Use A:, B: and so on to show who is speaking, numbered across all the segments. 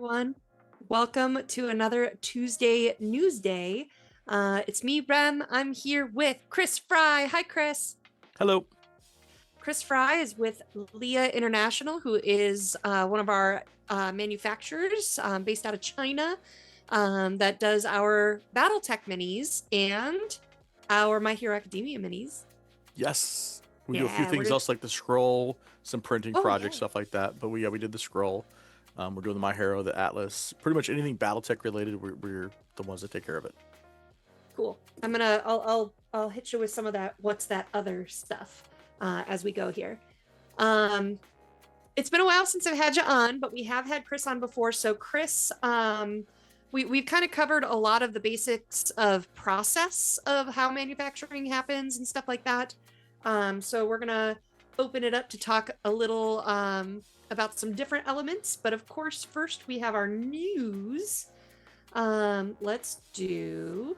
A: everyone. Welcome to another Tuesday Newsday. It's me, Rem. I'm here with Chris Frye. Hi, Chris.
B: Hello.
A: Chris Frye is with Liya International, who is one of our manufacturers based out of China that does our BattleTech minis and our My Hero Academia minis.
B: Yes. We do a few
A: Yeah,
B: things else like the scroll, some printing
A: Oh,
B: projects,
A: yeah.
B: stuff like that. But we did the scroll. We're doing the My Hero, the Atlas, pretty much anything BattleTech related. We're the ones that take care of it.
A: Cool. I'll hit you with some of that. What's that other stuff as we go here. It's been a while since I've had you on, but we have had Chris on before. So Chris, we've kind of covered a lot of the basics of process of how manufacturing happens and stuff like that. So we're gonna open it up to talk a little about some different elements. But of course, first we have our news. Let's do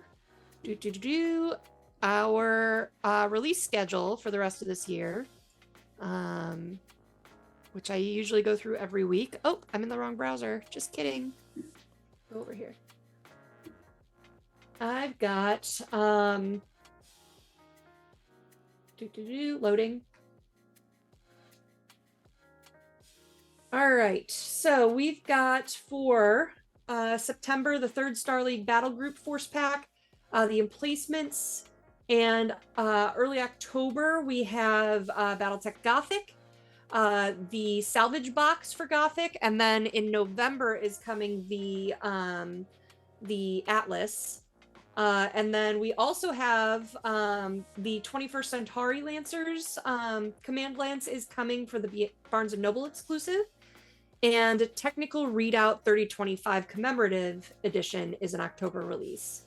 A: our release schedule for the rest of this year, which I usually go through every week. Oh, I'm in the wrong browser. Just kidding. Go over here. I've got loading. All right, so we've got for September the 3rd Star League Battle Group Force Pack, the emplacements, and early October we have BattleTech Gothic, the salvage box for Gothic, and then in November is coming the Atlas. And then we also have the 21st Centauri Lancers. Command Lance is coming for the Barnes & Noble exclusive. And Technical Readout 3025 Commemorative Edition is an October release.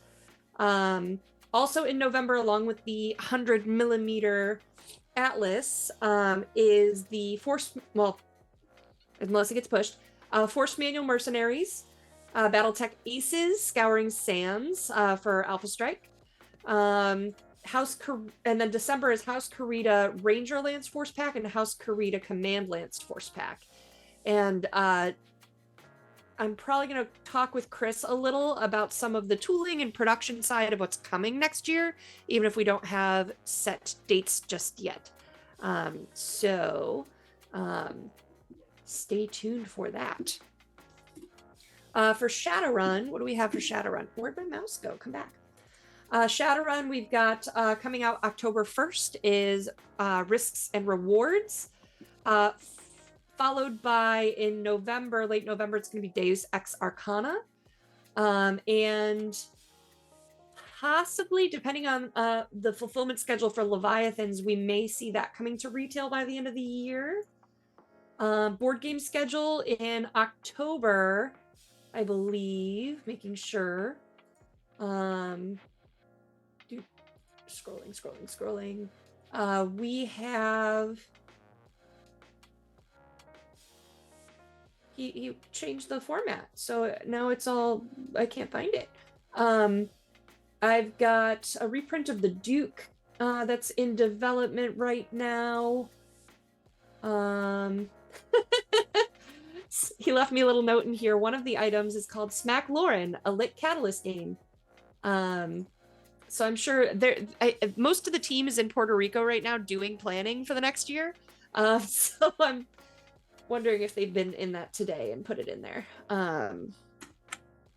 A: Also in November, along with the 100mm Atlas, is the Force, well, unless it gets pushed, Force Manual Mercenaries, BattleTech Aces, Scouring Sands for Alpha Strike. And then December is House Karita Ranger Lance Force Pack and House Karita Command Lance Force Pack. And I'm probably going to talk with Chris a little about some of the tooling and production side of what's coming next year, even if we don't have set dates just yet. So stay tuned for that. For Shadowrun, what do we have for Shadowrun? Where'd my mouse go? Come back. Shadowrun, we've got coming out October 1st is Risks and Rewards. Followed by in November, late November, it's going to be Deus Ex Arcana. And possibly, depending on the fulfillment schedule for Leviathans, we may see that coming to retail by the end of the year. Board game schedule in October, I believe, making sure. Scrolling. We have... He changed the format, so now it's all, I can't find it. I've got a reprint of the Duke that's in development right now. He left me a little note in here. One of the items is called Smack Lauren, a lit catalyst game. So I'm sure most of the team is in Puerto Rico right now doing planning for the next year. So I'm wondering if they've been in that today and put it in there.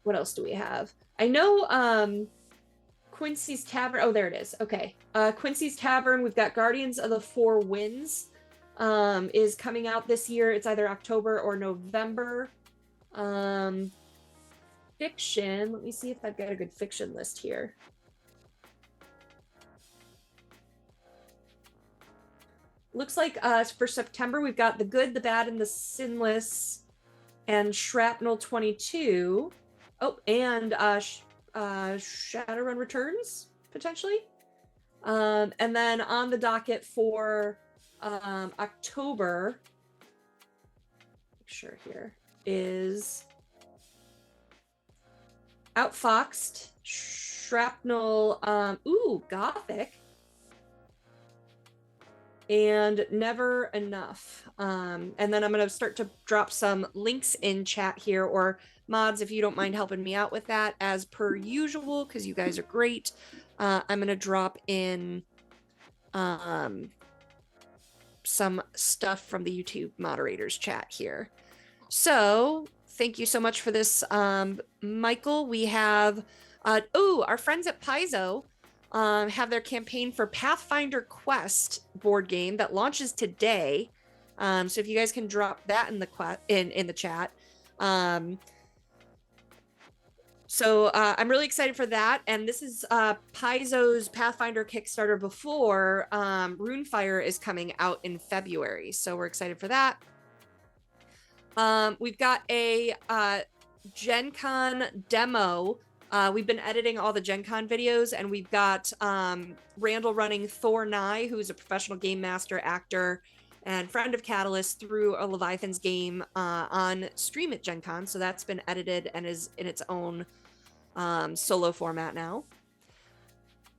A: What else do we have? I know Quincy's Tavern. Oh, there it is. Okay. Quincy's Tavern. We've got Guardians of the Four Winds is coming out this year. It's either October or November. Fiction. Let me see if I've got a good fiction list here. Looks like for September, we've got The Good, the Bad, and the Sinless, and Shrapnel 22. Oh, and Shadowrun Returns, potentially. And then on the docket for October, make sure here, is Outfoxed, Shrapnel, Gothic, and Never Enough. And then I'm going to start to drop some links in chat here, or Mods, if you don't mind helping me out with that, as per usual, because you guys are great. I'm gonna drop in some stuff from the YouTube moderators chat here. So thank you so much for this, Michael. We have our friends at Paizo have their campaign for Pathfinder Quest board game that launches today. So if you guys can drop that in the chat. So I'm really excited for that. And this is Paizo's Pathfinder Kickstarter before Runefire is coming out in February. So we're excited for that. We've got a Gen Con demo. We've been editing all the Gen Con videos, and we've got Randall running Thor Nye, who's a professional game master, actor, and friend of Catalyst through a Leviathan's game on stream at Gen Con. So that's been edited and is in its own solo format now.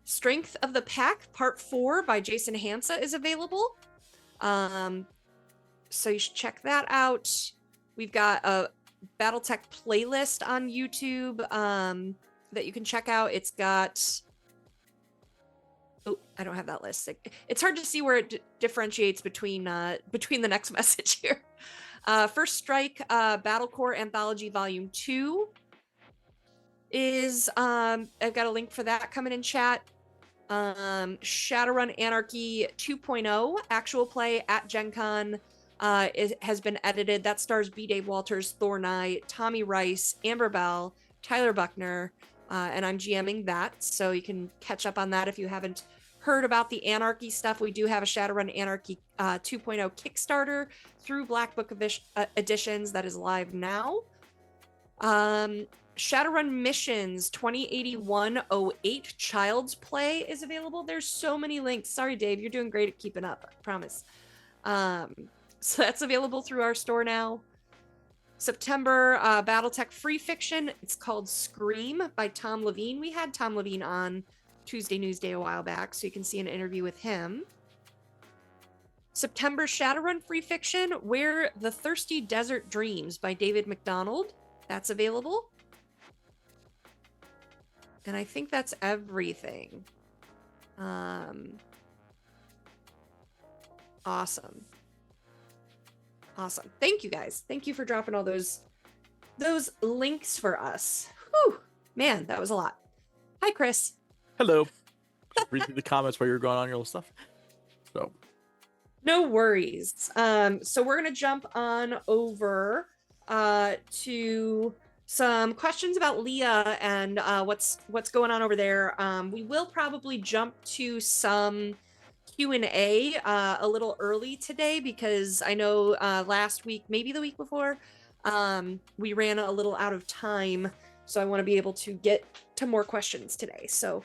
A: Strength of the Pack Part 4 by Jason Hansa is available. So you should check that out. We've got a BattleTech playlist on YouTube that you can check out. It's got... Oh, I don't have that list. It's hard to see where it differentiates between the next message here. First Strike Battlecore Anthology Volume 2 is... I've got a link for that coming in chat. Shadowrun Anarchy 2.0 actual play at Gen Con has been edited. That stars B. Dave Walters, Thor Nye, Tommy Rice, Amber Bell, Tyler Buckner, and I'm GMing that, so you can catch up on that if you haven't heard about the Anarchy stuff. We do have a Shadowrun Anarchy 2.0 Kickstarter through Black Book Editions that is live now. Shadowrun Missions 2081-08 Child's Play is available. There's so many links. Sorry, Dave, you're doing great at keeping up, I promise. So that's available through our store now. September, BattleTech Free Fiction. It's called Scream by Tom Levine. We had Tom Levine on Tuesday Newsday a while back, so you can see an interview with him. September, Shadowrun Free Fiction, Where the Thirsty Desert Dreams by David McDonald. That's available. And I think that's everything. Awesome. Awesome. Thank you guys. Thank you for dropping all those links for us. Whew. Man, that was a lot. Hi, Chris.
B: Hello. Just read through the comments while you're going on your little stuff. So
A: no worries. So we're gonna jump on over to some questions about Liya and what's going on over there. We will probably jump to some Q&A a little early today, because I know last week, maybe the week before, we ran a little out of time, so I want to be able to get to more questions today. So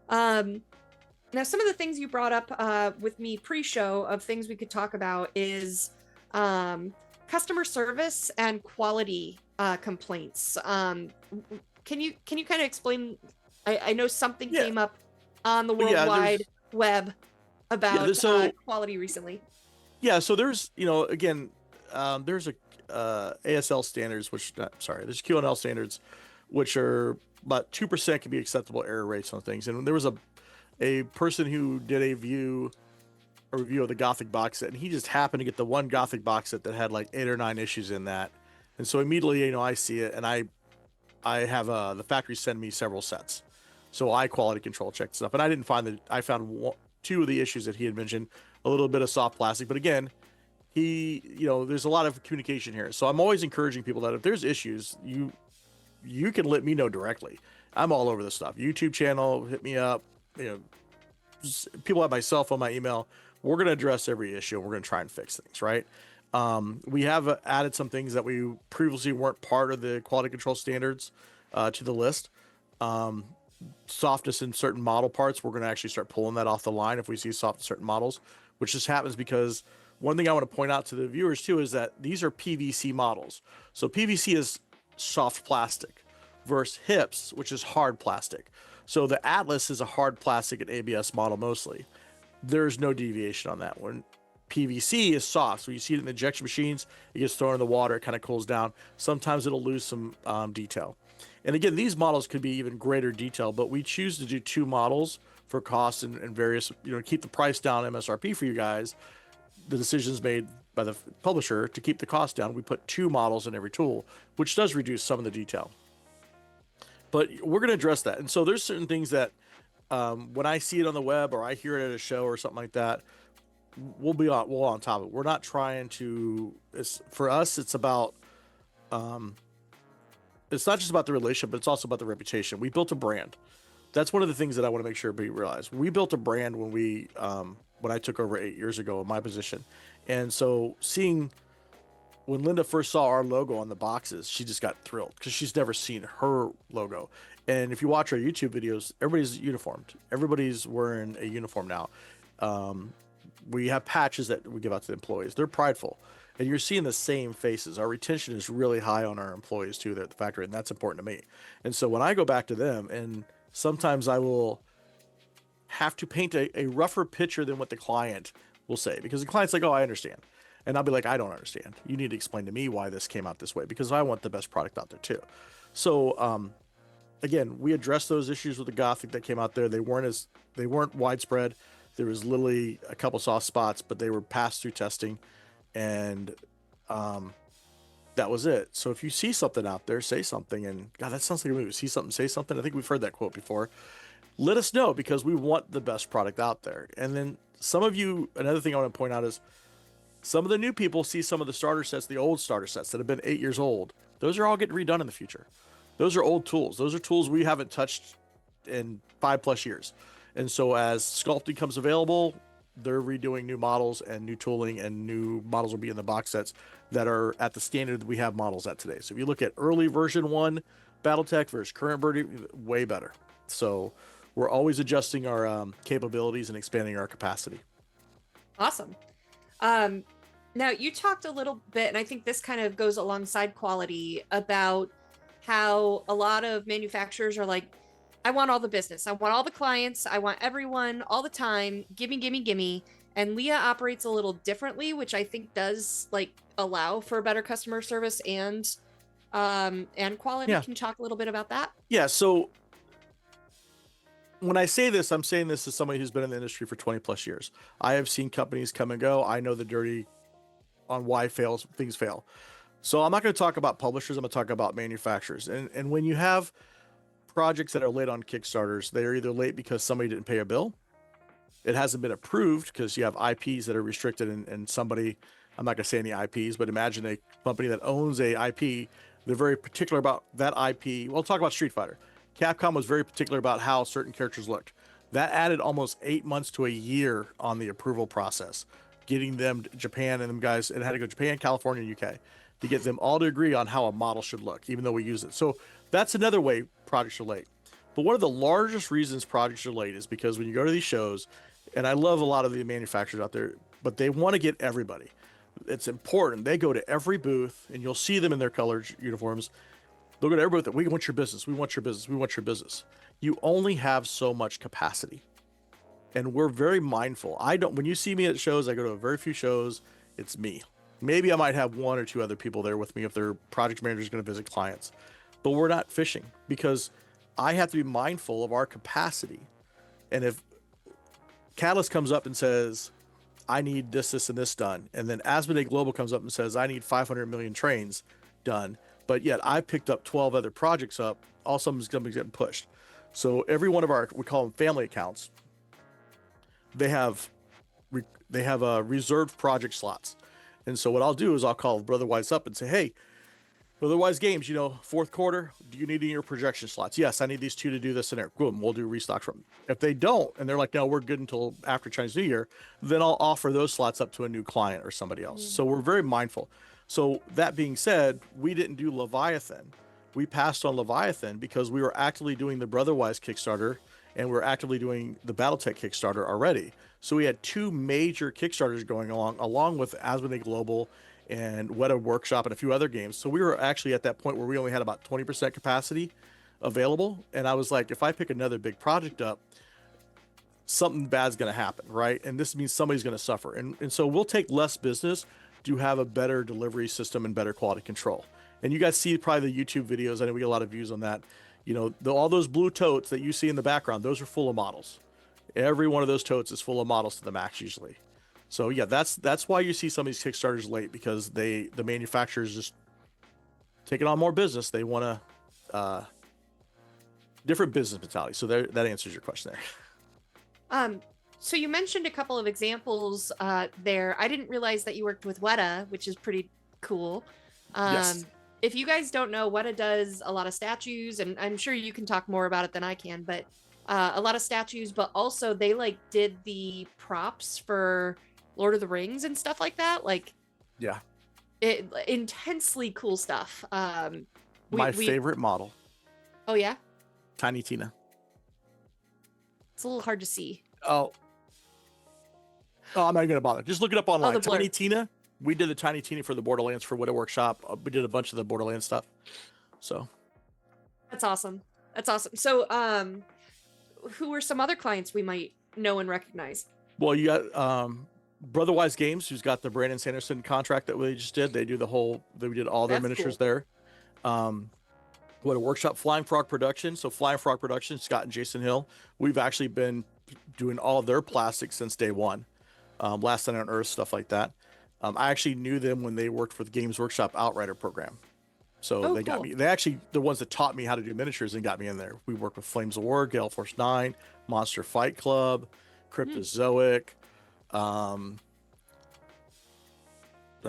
A: now some of the things you brought up with me pre-show of things we could talk about is customer service and quality complaints. Can you kind of explain? I know something came up on the World Wide Web about quality recently.
B: Yeah, so there's, again, there's a ASL standards, there's QNL standards, which are about 2% can be acceptable error rates on things. And there was a person who did a review of the Gothic box set, and he just happened to get the one Gothic box set that had like 8 or 9 issues in that. And so immediately, I see it, and I have the factory send me several sets. So I quality control checked stuff, and I didn't find that. I found 2 of the issues that he had mentioned, a little bit of soft plastic, but again, there's a lot of communication here. So I'm always encouraging people that if there's issues, you can let me know directly. I'm all over this stuff. YouTube channel, hit me up. People have my cell phone, my email. We're going to address every issue. We're going to try and fix things, right? We have added some things that we previously weren't part of the quality control standards to the list. Softness in certain model parts, we're going to actually start pulling that off the line if we see soft in certain models, which just happens because one thing I want to point out to the viewers too is that these are PVC models. So PVC is soft plastic versus HIPS, which is hard plastic. So the Atlas is a hard plastic and ABS model mostly. There's no deviation on that one. PVC is soft, so you see it in the injection machines. It gets thrown in the water, it kind of cools down. Sometimes it'll lose some detail. And again, these models could be even greater detail, but we choose to do 2 models for cost and various, keep the price down, MSRP for you guys. The decisions made by the publisher to keep the cost down. We put 2 models in every tool, which does reduce some of the detail. But we're going to address that. And so there's certain things that when I see it on the web or I hear it at a show or something like that, we'll on top of it. We're not trying to. For us, it's about. It's not just about the relationship, but it's also about the reputation. We built a brand. That's one of the things that I want to make sure people realize. We built a brand when I took over 8 years ago in my position, and so when Linda first saw our logo on the boxes, she just got thrilled because she's never seen her logo. And if you watch our YouTube videos, everybody's uniformed. Everybody's wearing a uniform now. We have patches that we give out to the employees. They're prideful. And you're seeing the same faces. Our retention is really high on our employees too. They're at the factory, and that's important to me. And so when I go back to them, and sometimes I will have to paint a rougher picture than what the client will say, because the client's like, oh, I understand. And I'll be like, I don't understand. You need to explain to me why this came out this way, because I want the best product out there too. So again, we addressed those issues with the Gothic that came out there. They weren't widespread. There was literally a couple soft spots, but they were passed through testing, and that was it. So if you see something out there, say something. And God, that sounds like a movie. See something, say something. I think we've heard that quote before. Let us know, because we want the best product out there. And then some of you, another thing I want to point out is some of the new people see some of the starter sets, the old starter sets that have been 8 years old. Those are all getting redone in the future. Those are old tools. Those are tools we haven't touched in 5+ years. And so as sculpting comes available, they're redoing new models and new tooling, and new models will be in the box sets that are at the standard that we have models at today. So if you look at early version 1 BattleTech versus current version, way better. So we're always adjusting our capabilities and expanding our capacity.
A: Awesome. Now you talked a little bit, and I think this kind of goes alongside quality, about how a lot of manufacturers are like, I want all the business. I want all the clients. I want everyone all the time. Gimme, gimme, gimme. And Liya operates a little differently, which I think does allow for better customer service and quality.
B: Yeah.
A: Can you talk a little bit about that?
B: Yeah. So when I say this, I'm saying this as somebody who's been in the industry for 20+ years. I have seen companies come and go. I know the dirty on why things fail. So I'm not going to talk about publishers. I'm going to talk about manufacturers. And when you have projects that are late on Kickstarters, they are either late because somebody didn't pay a bill, it hasn't been approved because you have IPs that are restricted, and somebody, I'm not going to say any IPs, but imagine a company that owns a IP. They're very particular about that IP. We'll talk about Street Fighter. Capcom was very particular about how certain characters looked. That added almost 8 months to a year on the approval process, getting them to Japan, and them guys, it had to go Japan, California, and UK to get them all to agree on how a model should look, even though we use it. So that's another way projects are late. But one of the largest reasons projects are late is because when you go to these shows, and I love a lot of the manufacturers out there, but they want to get everybody. It's important. They go to every booth, and you'll see them in their colored uniforms. They'll go to every booth. We want your business. We want your business. We want your business. You only have so much capacity. And we're very mindful. When you see me at shows, I go to a very few shows. It's me. Maybe I might have 1 or 2 other people there with me if their project manager is going to visit clients. But we're not fishing, because I have to be mindful of our capacity. And if Catalyst comes up and says, I need this, this, and this done, and then Asmodee Global comes up and says, I need 500 million trains done, but yet I picked up 12 other projects up, all some is going to be getting pushed. So every one of our, we call them family accounts, they have reserved project slots. And so what I'll do is I'll call Brother Wise up and say, hey, Brother Wise Games, fourth quarter, do you need any of your projection slots? Yes, I need these 2 to do this and there. Boom, we'll do restocks from them. If they don't, and they're like, no, we're good until after Chinese New Year, then I'll offer those slots up to a new client or somebody else. So we're very mindful. So that being said, we didn't do Leviathan. We passed on Leviathan because we were actively doing the Brother Wise Kickstarter, and we're actively doing the BattleTech Kickstarter already. So we had 2 major Kickstarters going along with Asmodee Global and Weta Workshop and a few other games. So we were actually at that point where we only had about 20% capacity available. And I was like, if I pick another big project up, something bad's going to happen, right? And this means somebody's going to suffer. And so we'll take less business to have a better delivery system and better quality control. And you guys see probably the YouTube videos. I know we get a lot of views on that. You know, all those blue totes that you see in the background, those are full of models. Every one of those totes is full of models to the max usually. So yeah, that's why you see some of these Kickstarters late, because the manufacturers just taking on more business. They want to different business mentality. So that answers your question there.
A: So you mentioned a couple of examples there. I didn't realize that you worked with Weta, which is pretty cool.
B: Yes.
A: If you guys don't know, Weta does a lot of statues, and I'm sure you can talk more about it than I can, but a lot of statues, but also they like did the props for Lord of the Rings and stuff like that. Like,
B: Yeah.
A: Intensely cool stuff.
B: My favorite model.
A: Oh yeah?
B: Tiny Tina.
A: It's a little hard to see.
B: Oh, I'm not gonna bother. Just look it up online.
A: the blur.
B: Tiny Tina. We did the Tiny Tina for the Borderlands for Weta Workshop. We did a bunch of the Borderlands stuff. So
A: That's awesome. That's awesome. So, who are some other clients we might know and recognize?
B: well, you got Brotherwise Games, who's got the Brandon Sanderson contract that we just did. They do we did all their
A: That's
B: miniatures
A: cool.
B: there. Weta Workshop, Flying Frog Production. So Flying Frog Production, Scott and Jason Hill. We've actually been doing all of their plastics since day one. Last Night on Earth, stuff like that. I actually knew them when they worked for the Games Workshop Outrider program. So they got me. They actually the ones that taught me how to do miniatures and got me in there. We worked with Flames of War, Gale Force 9, Monster Fight Club, Cryptozoic. I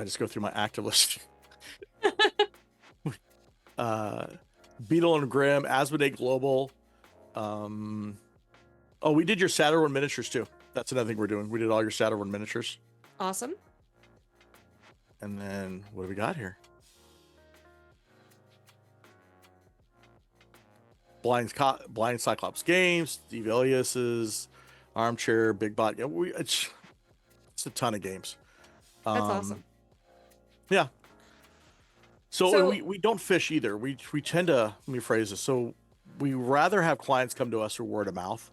B: just go through my active list. Beetle and Grimm, Asmodee Global. Oh, we did your Saturn miniatures too. That's another thing we're doing. We did all your Saturn miniatures.
A: Awesome.
B: And then what do we got here? Blind Cyclops Games, Steve Elias's Armchair, Big Bot. Yeah, it's a ton of games.
A: That's awesome.
B: Yeah. So we don't fish either. We tend to, let me phrase this. So we rather have clients come to us for word of mouth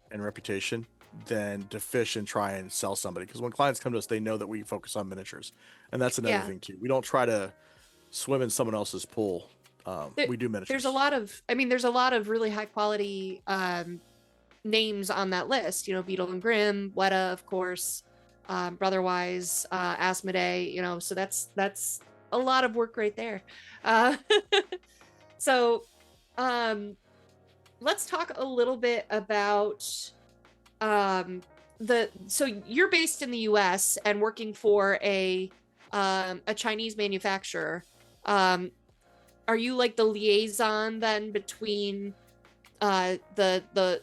B: and reputation than to fish and try and sell somebody. Because when clients come to us, they know that we focus on miniatures, and that's another thing too. We don't try to swim in someone else's pool. We do miniatures.
A: There's a lot of really high quality names on that list. You know, Beetle and Grimm, Weta, of course, Brotherwise, Asmodee. You know, so that's a lot of work right there. So let's talk a little bit about so you're based in the US and working for a Chinese manufacturer. Are you like the liaison then between the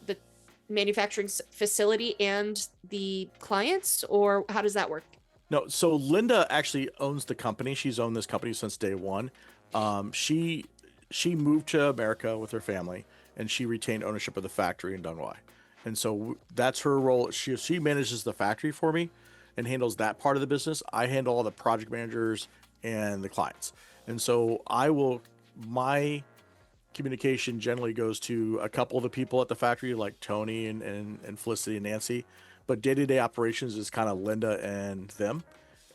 A: manufacturing facility and the clients, or how does that work?
B: No, so Linda actually owns the company. She's owned this company since day one. She moved to America with her family, and she retained ownership of the factory in Dunway. And so that's her role. She manages the factory for me and handles that part of the business. I handle all the project managers and the clients. And so my communication generally goes to a couple of the people at the factory, like Tony and Felicity and Nancy. But day-to-day operations is kind of Linda and them.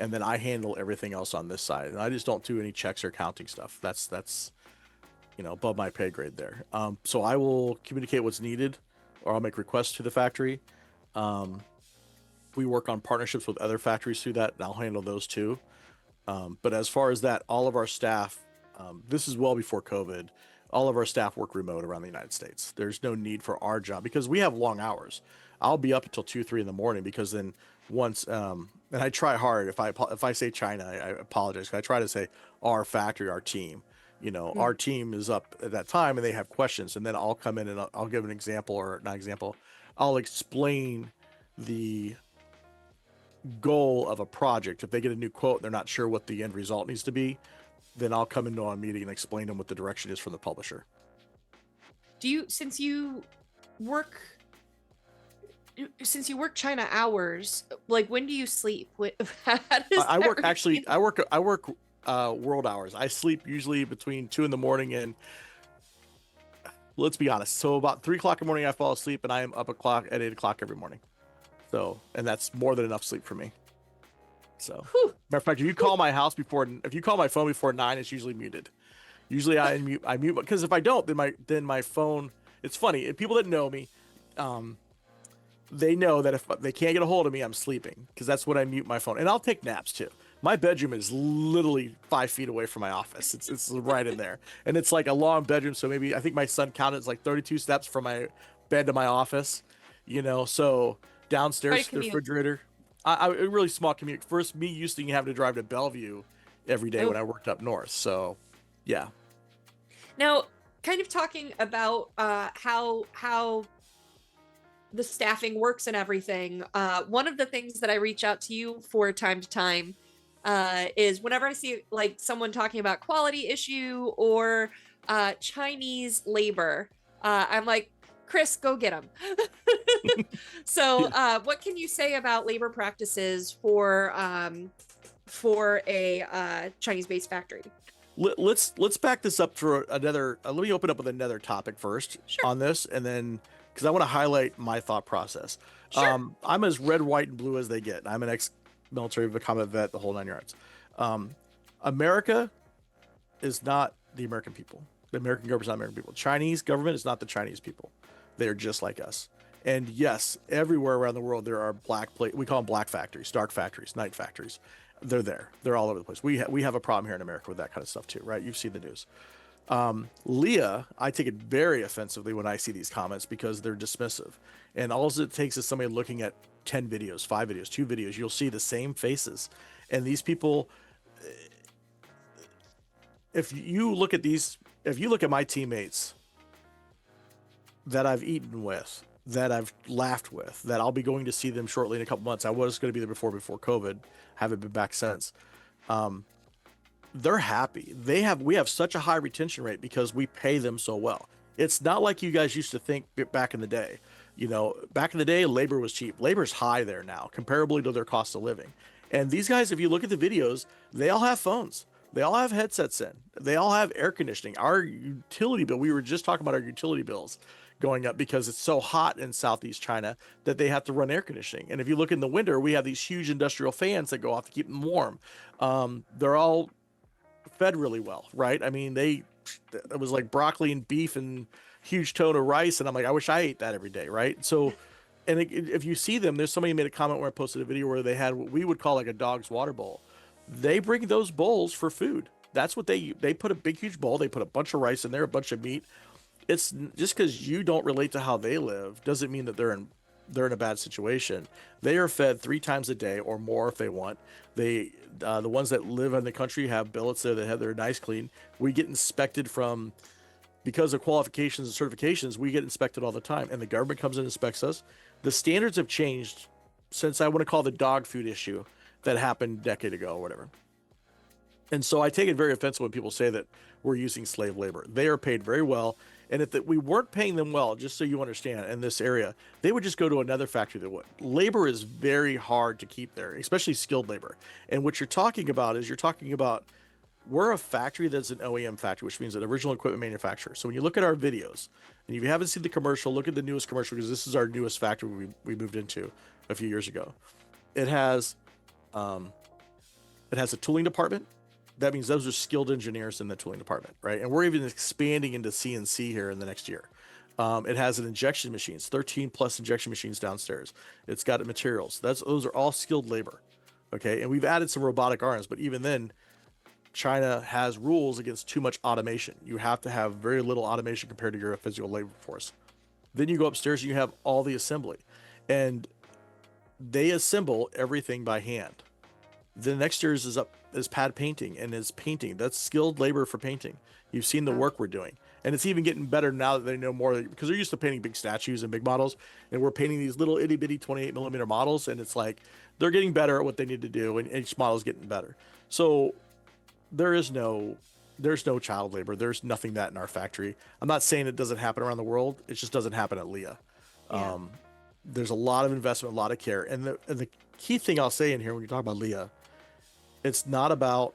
B: And then I handle everything else on this side. And I just don't do any checks or counting stuff. That's above my pay grade there. So I will communicate what's needed, or I'll make requests to the factory. We work on partnerships with other factories through that, and I'll handle those too. But as far as that, all of our staff, this is well before COVID, all of our staff work remote around the United States. There's no need for our job because we have long hours. I'll be up until 2-3 in the morning, because then once, and I try hard. If I say China, I apologize. I try to say our factory, our team. Our team is up at that time and they have questions, and then I'll come in and I'll give an example, or not example. I'll explain the goal of a project. If they get a new quote and they're not sure what the end result needs to be, then I'll come into a meeting and explain to them what the direction is from the publisher.
A: Since you work China hours, like when do you sleep?
B: I work world hours. I sleep usually between 2 in the morning and let's be honest. So about 3 o'clock in the morning, I fall asleep, and I am up at 8 o'clock every morning. So, and that's more than enough sleep for me. So,
A: Whew.
B: matter of fact, if you call my phone before 9, it's usually muted. Usually I mute because if I don't, then my phone. It's funny. If people that know me, they know that if they can't get a hold of me, I'm sleeping because that's when I mute my phone. And I'll take naps too. My bedroom is literally 5 feet away from my office. It's right in there, and it's like a long bedroom. So maybe I think my son counted it's like 32 steps from my bed to my office. So
A: Quite a
B: downstairs the
A: commute.
B: refrigerator. A really small commute. First, me used to having to drive to Bellevue every day
A: Oh.
B: when I worked up north. So, yeah.
A: Now, kind of talking about how the staffing works and everything. One of the things that I reach out to you for time to time is whenever I see like someone talking about quality issue or Chinese labor, I'm like, Chris, go get them. So, what can you say about labor practices for a Chinese-based factory?
B: Let's back this up for another. Let me open up with another topic first
A: Sure.
B: on this, and then because I want to highlight my thought process.
A: Sure.
B: I'm as red, white, and blue as they get. I'm an ex-military combat vet, the whole 9 yards. America is not the American people. The American government is not the American people. Chinese government is not the Chinese people. They are just like us. And yes, everywhere around the world there are we call them black factories, dark factories, night factories. They're there. They're all over the place. We have a problem here in America with that kind of stuff too, right? You've seen the news. Liya, I take it very offensively when I see these comments because they're dismissive. And all it takes is somebody looking at 10 videos, 5 videos, 2 videos. You'll see the same faces. And these people, if you look at my teammates that I've eaten with, that I've laughed with, that I'll be going to see them shortly in a couple months. I was going to be there before COVID. Haven't been back since. They're happy. We have such a high retention rate because we pay them so well. It's not like you guys used to think back in the day. Back in the day, labor was cheap. Labor's high there now, comparably to their cost of living. And these guys, if you look at the videos, they all have phones. They all have headsets in. They all have air conditioning. Our utility bill, we were just talking about our utility bills going up because it's so hot in Southeast China that they have to run air conditioning. And if you look in the winter, we have these huge industrial fans that go off to keep them warm. They're all fed really well, right? I mean, it was like broccoli and beef and huge ton of rice. And I'm like, I wish I ate that every day, right? So, and if you see them, there's somebody made a comment where I posted a video where they had what we would call like a dog's water bowl. They bring those bowls for food. That's what they put a big, huge bowl. They put a bunch of rice in there, a bunch of meat. It's just because you don't relate to how they live doesn't mean that they're in a bad situation. They are fed 3 times a day or more if they want. The ones that live in the country have billets there that have their nice clean. We get inspected because of qualifications and certifications. We get inspected all the time, and the government comes in and inspects us. The standards have changed since I want to call the dog food issue that happened a decade ago or whatever. And so I take it very offensive when people say that we're using slave labor. They are paid very well. And if we weren't paying them well, just so you understand, in this area, they would just go to another factory that would. Labor is very hard to keep there, especially skilled labor. And what you're talking about is we're a factory that's an OEM factory, which means an original equipment manufacturer. So when you look at our videos, and if you haven't seen the commercial, look at the newest commercial because this is our newest factory we moved into a few years ago. It has a tooling department. That means those are skilled engineers in the tooling department, right? And we're even expanding into CNC here in the next year. It has an injection machines, 13 plus injection machines downstairs. It's got materials. Those are all skilled labor, okay? And we've added some robotic arms, but even then, China has rules against too much automation. You have to have very little automation compared to your physical labor force. Then you go upstairs and you have all the assembly, and they assemble everything by hand. The next year's is pad painting and is painting. That's skilled labor for painting. You've seen the work we're doing. And it's even getting better now that they know more because they're used to painting big statues and big models. And we're painting these little itty bitty 28 millimeter models. And it's like, they're getting better at what they need to do. And each model is getting better. So there's no child labor. There's nothing that in our factory. I'm not saying it doesn't happen around the world. It just doesn't happen at Liya. Yeah. There's a lot of investment, a lot of care. And the key thing I'll say in here when you talk about Liya, it's not about,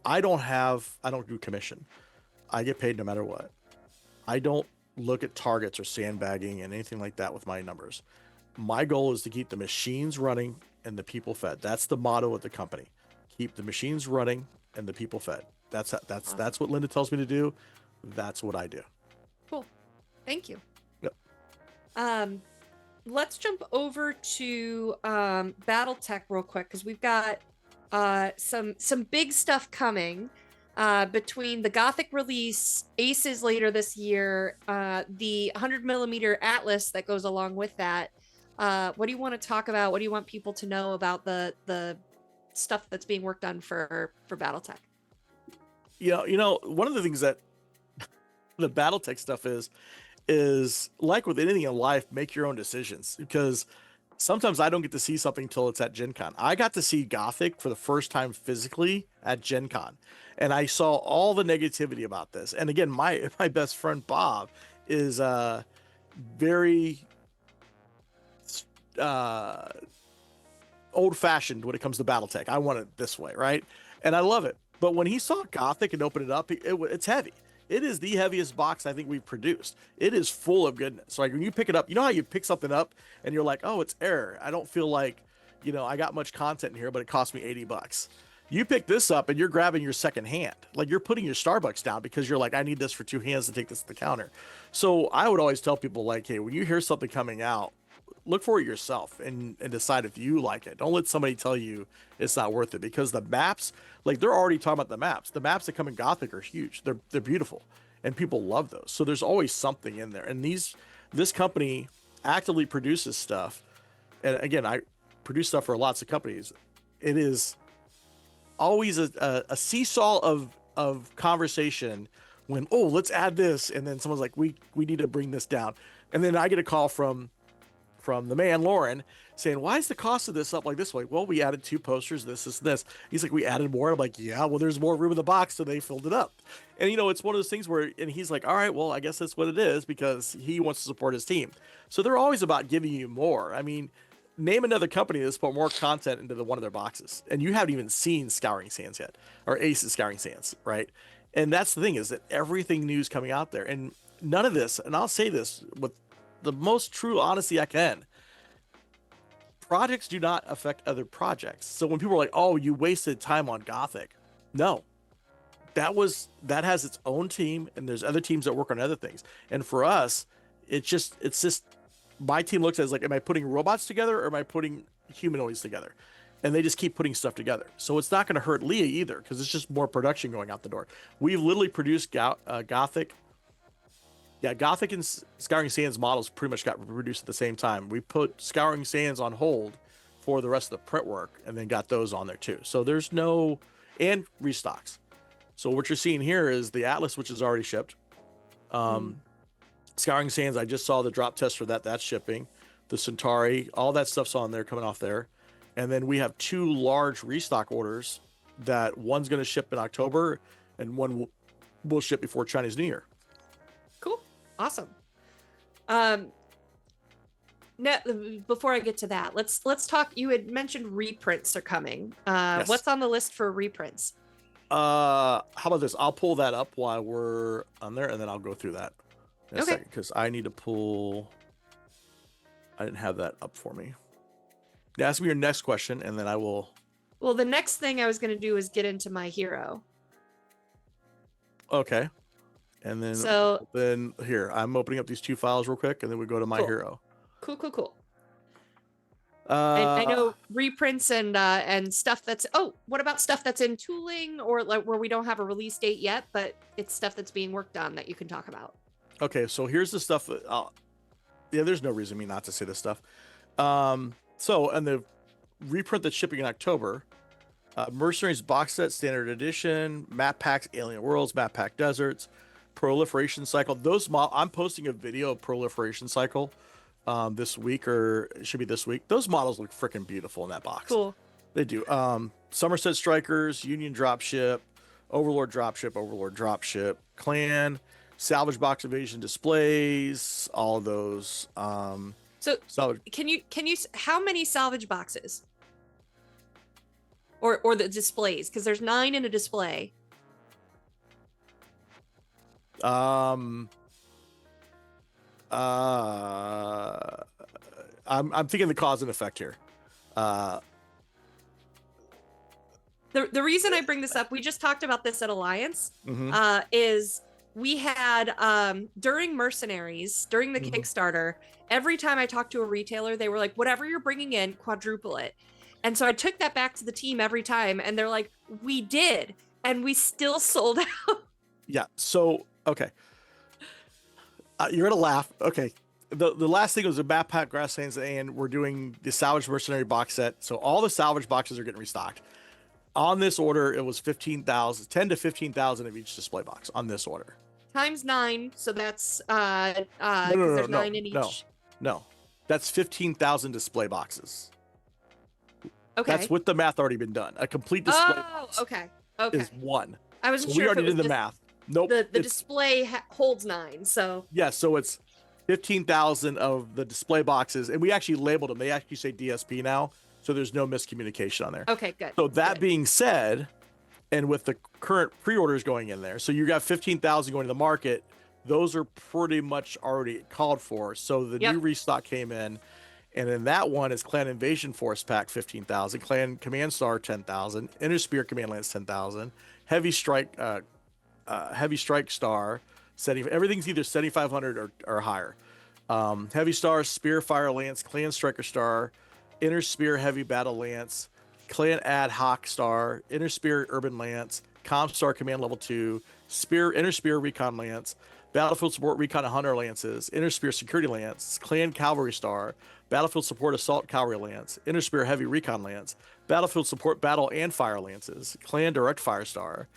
B: I don't do commission. I get paid no matter what. I don't look at targets or sandbagging and anything like that with my numbers. My goal is to keep the machines running and the people fed. That's the motto of the company. Keep the machines running and the people fed. That's what Linda tells me to do. That's what I do.
A: Cool. Thank you.
B: Yep.
A: Let's jump over to BattleTech real quick, because we've got some big stuff coming between the Gothic release, Aces later this year, the 100mm Atlas that goes along with that. What do you want to talk about? What do you want people to know about the stuff that's being worked on for BattleTech?
B: One of the things that the BattleTech stuff is like with anything in life, make your own decisions, because sometimes I don't get to see something till it's at Gen Con. I got to see Gothic for the first time physically at Gen Con, and I saw all the negativity about this. And again, my best friend Bob is very old-fashioned when it comes to BattleTech. I want it this way, right? And I love it. But when he saw Gothic and opened it up, it's heavy. It is the heaviest box I think we've produced. It is full of goodness. Like when you pick it up, you know how you pick something up and you're like, oh, it's air. I don't feel like, I got much content in here, but it cost me $80. You pick this up and you're grabbing your second hand. Like you're putting your Starbucks down because you're like, I need this for 2 hands to take this to the counter. So I would always tell people like, hey, when you hear something coming out, look for it yourself and decide if you like it. Don't let somebody tell you it's not worth it, because the maps, like they're already talking about the maps. The maps that come in Gothic are huge. They're beautiful and people love those. So there's always something in there. And this company actively produces stuff. And again, I produce stuff for lots of companies. It is always a seesaw of conversation when, oh, let's add this. And then someone's like, we need to bring this down. And then I get a call from the man, Lauren, saying, why is the cost of this up like this way? Well, we added 2 posters, this. He's like, we added more. I'm like, yeah, well, there's more room in the box, so they filled it up. And, it's one of those things where, and he's like, all right, well, I guess that's what it is, because he wants to support his team. So they're always about giving you more. I mean, name another company that's put more content into one of their boxes, and you haven't even seen Scouring Sands yet, or Ace's Scouring Sands, right? And that's the thing, is that everything new is coming out there, and none of this, and I'll say this with the most true honesty I can, projects do not affect other projects. So when people are like, oh, you wasted time on Gothic, no, that has its own team, and there's other teams that work on other things. And for us, it's just my team looks at it as like, am I putting robots together or am I putting humanoids together? And they just keep putting stuff together. So it's not going to hurt Liya either, because it's just more production going out the door. We've literally produced Gothic. Yeah, Gothic and Scouring Sands models pretty much got produced at the same time. We put Scouring Sands on hold for the rest of the print work, and then got those on there too. So there's and restocks. So what you're seeing here is the Atlas, which is already shipped. Scouring Sands, I just saw the drop test for that. That's shipping. The Centauri, all that stuff's on there, coming off there. And then we have 2 large restock orders that one's going to ship in October and one will ship before Chinese New Year.
A: Cool. Awesome. Now, before I get to that, let's talk. You had mentioned reprints are coming.
B: Yes.
A: What's on the list for reprints?
B: How about this? I'll pull that up while we're on there, and then I'll go through that in a second, because I need to pull. I didn't have that up for me. Ask me your next question, and then I will.
A: Well, the next thing I was going to do is get into my hero.
B: Okay. And then here, I'm opening up these 2 files real quick, and then we go to my hero.
A: Cool. I know reprints and stuff that's. Oh, what about stuff that's in tooling, or like where we don't have a release date yet, but it's stuff that's being worked on that you can talk about?
B: Okay, so here's the stuff that. There's no reason me not to say this stuff. So, and the reprint that's shipping in October, Mercenaries box set, standard edition, map packs, Alien Worlds, map pack Deserts, Proliferation Cycle. I'm posting a video of Proliferation Cycle this week, or it should be this week. Those models look freaking beautiful in that box.
A: Cool.
B: They do. Somerset Strikers, Union Dropship, Overlord Dropship, Clan, Salvage Box Invasion Displays, all of those.
A: So can you how many salvage boxes or the displays, because there's 9 in a display?
B: I'm thinking the cause and effect here.
A: The reason I bring this up, we just talked about this at Alliance, is we had during Mercenaries, during the Kickstarter, every time I talked to a retailer, they were like, whatever you're bringing in, quadruple it. And so I took that back to the team every time, and they're like, we did, and we still sold out.
B: Yeah. So, okay. You're gonna laugh. Okay. The last thing was the backpack grasslands, and we're doing the salvage mercenary box set. So all the salvage boxes are getting restocked. On this order, it was 15,000, 10 to 15,000 of each display box on this order.
A: Times 9, so that's there's 9 in each.
B: No, that's 15,000 display boxes.
A: Okay.
B: That's with the math already been done. A complete display box
A: okay.
B: is 1.
A: I wasn't
B: so
A: sure
B: we already
A: if it
B: did
A: was
B: the math. Nope.
A: The display holds 9, so.
B: Yeah, so it's 15,000 of the display boxes, and we actually labeled them. They actually say DSP now, so there's no miscommunication on there.
A: Okay, good.
B: So that being said, and with the current pre-orders going in there, so you got 15,000 going to the market. Those are pretty much already called for. So the new restock came in, and in that one is Clan Invasion Force Pack 15,000, Clan Command Star 10,000, Inner Spear Command Lance 10,000, Heavy Strike Star setting. Everything's either 7,500 or higher. Heavy Star, Spear Fire Lance, Clan Striker Star, Inner Spear Heavy Battle Lance, Clan Ad Hoc Star, Inner Spear Urban Lance, Comp Star Command Level 2, Inner Spear Recon Lance, Battlefield Support Recon Hunter Lances, Inner Spear Security Lance, Clan Cavalry Star, Battlefield Support Assault Cavalry Lance, Inner Spear Heavy Recon Lance, Battlefield Support Battle and Fire Lances, Clan Direct Fire Star,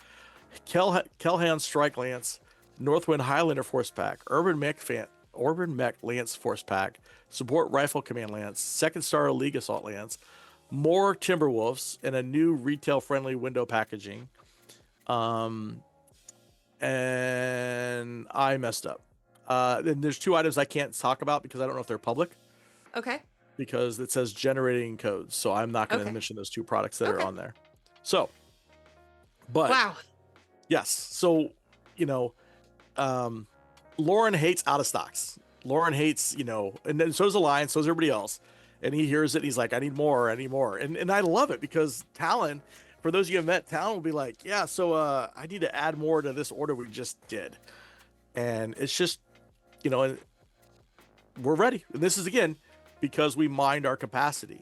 B: Kelhan Strike Lance, Northwind Highlander Force Pack, Urban Mech Lance Force Pack, Support Rifle Command Lance, Second Star League Assault Lance, more Timberwolves, and a new retail-friendly window packaging. And I messed up. And there's 2 items I can't talk about because I don't know if they're public.
A: Okay.
B: Because it says generating codes, so I'm not going to mention those 2 products that are on there. So, but
A: wow.
B: Yes. So, Lauren hates out of stocks. Lauren hates, and then so does Alliance, so does everybody else. And he hears it and he's like, I need more. And I love it because Talon, for those of you who have met, Talon will be like, yeah, so I need to add more to this order we just did. And it's just, we're ready. And this is, again, because we mind our capacity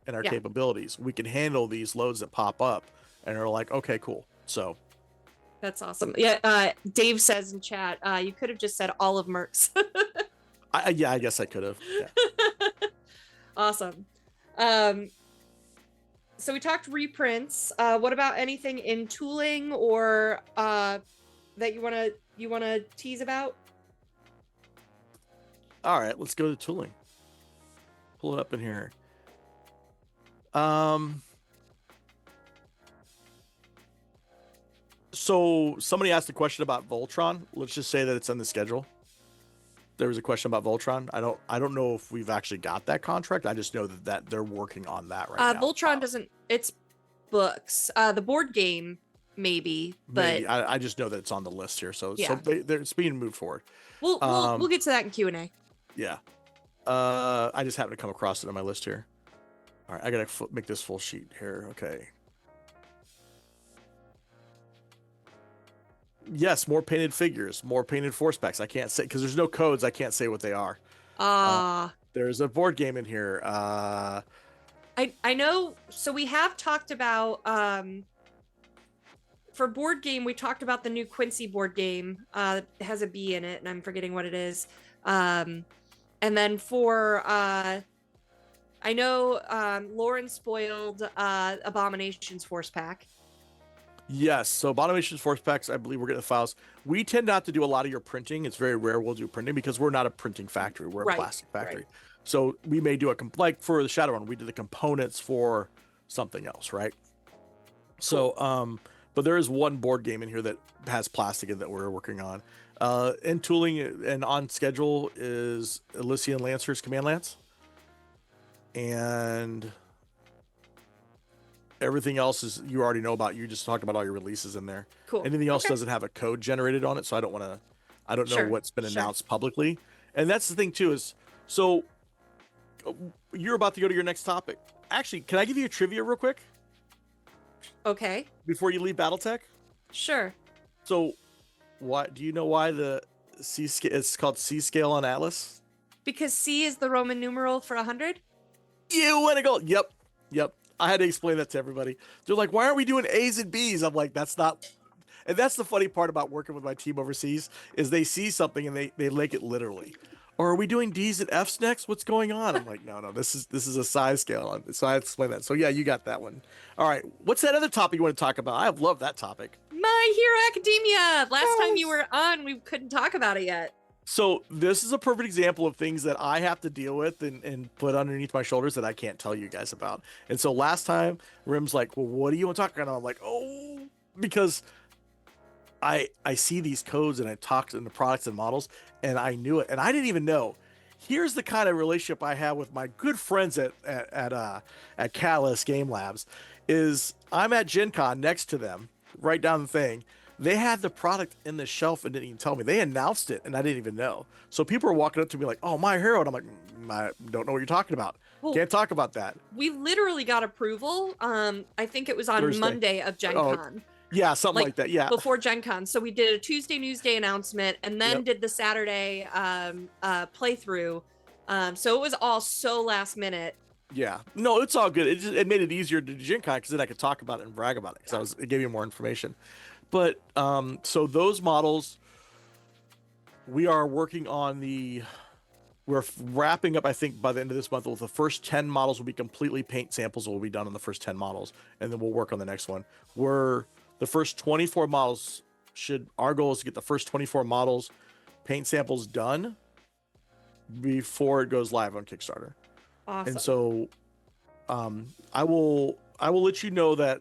B: and our capabilities. We can handle these loads that pop up and are like, okay, cool. So.
A: That's awesome. Yeah, Dave says in chat, you could have just said all of Mercs.
B: I guess I could have. Yeah.
A: Awesome. So we talked reprints. What about anything in tooling or that you wanna tease about?
B: All right, let's go to tooling. Pull it up in here. So somebody asked a question about Voltron. Let's just say that it's on the schedule. There was a question about Voltron. I don't know if we've actually got that contract. I just know that they're working on that right now.
A: Voltron doesn't. It's books. The board game maybe, but
B: maybe. I just know that it's on the list here. So it's being moved forward.
A: We'll get to that in Q&A.
B: Yeah. I just happened to come across it on my list here. All right, I gotta make this full sheet here. Okay. Yes, more painted figures, more painted force packs. I can't say because there's no codes. I can't say what they are. There's a board game in here.
A: I know. So we have talked about for board game. We talked about the new Quincy board game. It has a B in it, and I'm forgetting what it is. And then for I know Lauren spoiled Abomination's force pack.
B: Yes, so Abomination's force packs, I believe we're getting the files. We tend not to do a lot of your printing. It's very rare we'll do printing because we're not a printing factory. We're a plastic factory. Right. So we may do like for the Shadowrun, we did the components for something else, right? Cool. So, but there is one board game in here that has plastic in that we're working on. In tooling and on schedule is Elysian Lancers Command Lance. And everything else is you already know about. You just talked about all your releases in there.
A: Cool.
B: Anything else doesn't have a code generated on it, so I don't know what's been announced publicly. And that's the thing too is, so you're about to go to your next topic. Actually, can I give you a trivia real quick
A: Okay.
B: before you leave BattleTech?
A: Sure.
B: So, why do you know why the C scale? It's called C scale on Atlas.
A: Because C is the Roman numeral for 100.
B: You want to go? Yep, yep. I had to explain that to everybody. They're like, "Why aren't we doing A's and B's?" I'm like, "That's not." And that's the funny part about working with my team overseas is they see something and they take it literally. Or are we doing D's and F's next? What's going on? I'm like, no, this is a size scale. So I explained that. So yeah, you got that one. All right. What's that other topic you want to talk about? I love that topic.
A: My Hero Academia. Last time you
B: Yes.
A: were on, we couldn't talk about it yet.
B: So this is a perfect example of things that I have to deal with and put underneath my shoulders that I can't tell you guys about. And so last time Rim's like, well, what do you want to talk about? And I'm like, oh, because I see these codes and I talk in the products and models and I knew it and I didn't even know. Here's the kind of relationship I have with my good friends at Catalyst Game Labs is I'm at Gen Con next to them, right down the thing. They had the product in the shelf and didn't even tell me. They announced it and I didn't even know. So people are walking up to me like, oh, My Hero. And I'm like, I don't know what you're talking about.
A: Well,
B: Can't talk about that.
A: we literally got approval. I think it was on
B: Thursday.
A: Monday of Gen Con.
B: Yeah, something like that. Yeah.
A: Before Gen Con. So we did a Tuesday Newsday announcement and then did the Saturday playthrough. So it was all so last minute.
B: Yeah, no, it's all good. It made it easier to do Gen Con because then I could talk about it and brag about it because it gave you more information. But so those models, we are working on we're wrapping up, I think, by the end of this month with the first 10 models will be completely paint samples will be done on the first 10 models, and then we'll work on the next one. The first 24 models our goal is to get the first 24 models paint samples done before it goes live on Kickstarter.
A: Awesome.
B: And so I will let you know that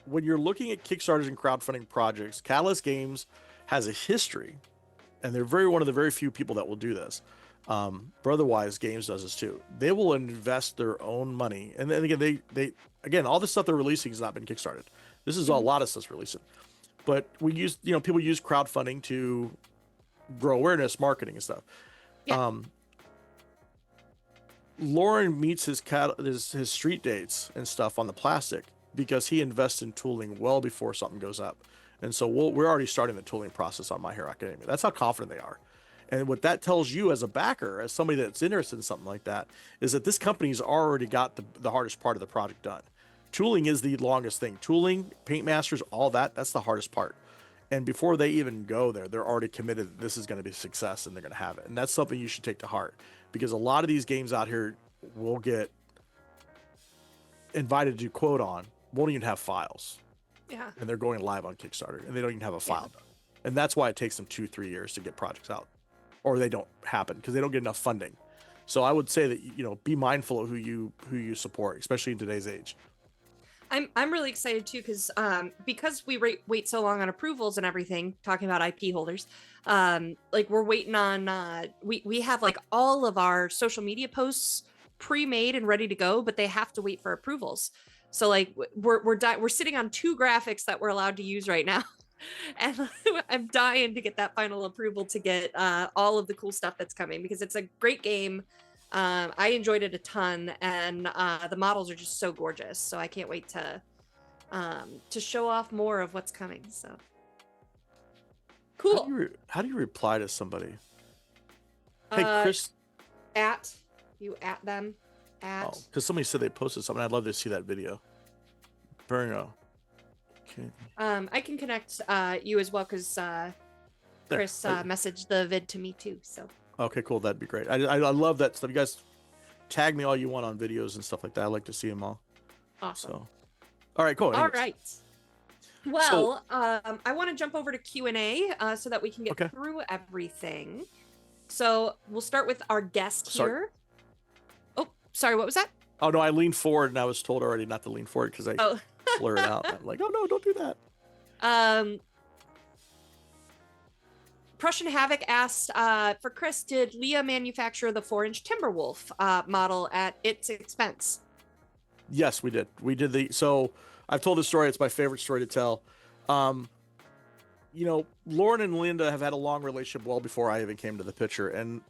B: when you're looking at Kickstarters and crowdfunding projects, Catalyst Games has a history, and they're one of the very few people that will do this. Brotherwise Games does this too. They will invest their own money, and then again, they all the stuff they're releasing has not been Kickstarted. This is a lot of stuff releasing, but we use people use crowdfunding to grow awareness, marketing, and stuff. Yeah. Lauren meets his street dates and stuff on the plastic because he invests in tooling well before something goes up. And so we're already starting the tooling process on My Hero Academia. That's how confident they are. And what that tells you as a backer, as somebody that's interested in something like that, is that this company's already got the hardest part of the project done. Tooling is the longest thing. Tooling, paint masters, all that's the hardest part. And before they even go there, they're already committed that this is going to be a success and they're going to have it. And that's something you should take to heart, because a lot of these games out here will get invited to quote on, won't even have files.
A: Yeah.
B: And they're going live on Kickstarter and they don't even have a file done. And that's why it takes them 2-3 years to get projects out, or they don't happen because they don't get enough funding. So I would say that, be mindful of who you support, especially in today's age.
A: I'm really excited too because we wait so long on approvals and everything, talking about IP holders. We're waiting on we have like all of our social media posts pre-made and ready to go, but they have to wait for approvals. So like we're sitting on 2 graphics that we're allowed to use right now. And I'm dying to get that final approval to get all of the cool stuff that's coming, because it's a great game. I enjoyed it a ton, and the models are just so gorgeous. So I can't wait to show off more of what's coming. So cool.
B: How do you reply to somebody? Hey, Chris.
A: At them.
B: Because somebody said they posted something. I'd love to see that video. Bruno. Okay.
A: I can connect you as well, because Chris messaged the vid to me too. So.
B: Okay, cool. That'd be great. I love that stuff. You guys tag me all you want on videos and stuff like that. I like to see them all.
A: Awesome.
B: So, all right, cool.
A: Anyways. All right. Well, I want to jump over to Q&A so that we can get through everything. So we'll start with our guest here. Oh, sorry. What was that?
B: Oh, no, I leaned forward and I was told already not to lean forward because I blur it out. I'm like, oh, no, don't do that.
A: Prussian Havoc asked, for Chris, did Liya manufacture the 4-inch Timberwolf model at its expense?
B: Yes, we did. So I've told this story. It's my favorite story to tell. Lauren and Linda have had a long relationship well before I even came to the picture, and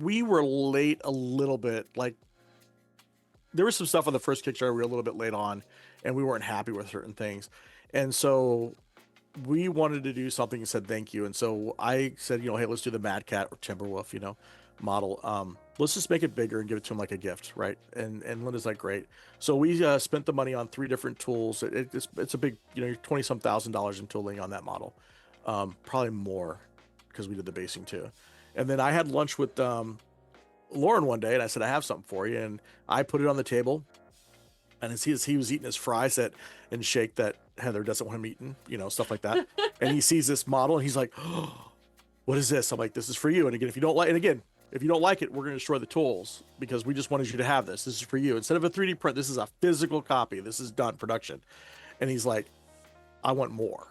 B: we were late a little bit. Like there was some stuff on the first Kickstarter we were a little bit late on, and we weren't happy with certain things, and so we wanted to do something and said thank you. And so I said, hey, let's do the Mad Cat or Timberwolf, model. Let's just make it bigger and give it to him like a gift, right? And Linda's like, great. So we spent the money on 3 different tools. It's a big, 20 some $1,000s in tooling on that model, probably more because we did the basing too. And then I had lunch with Lauren one day, and I said, I have something for you, and I put it on the table. And as he was eating his fries and shake that Heather doesn't want him eating, stuff like that. And he sees this model and he's like, oh, what is this? I'm like, this is for you. And again, if you don't like it, we're going to destroy the tools because we just wanted you to have this. This is for you. Instead of a 3D print, this is a physical copy. This is done production. And he's like, I want more.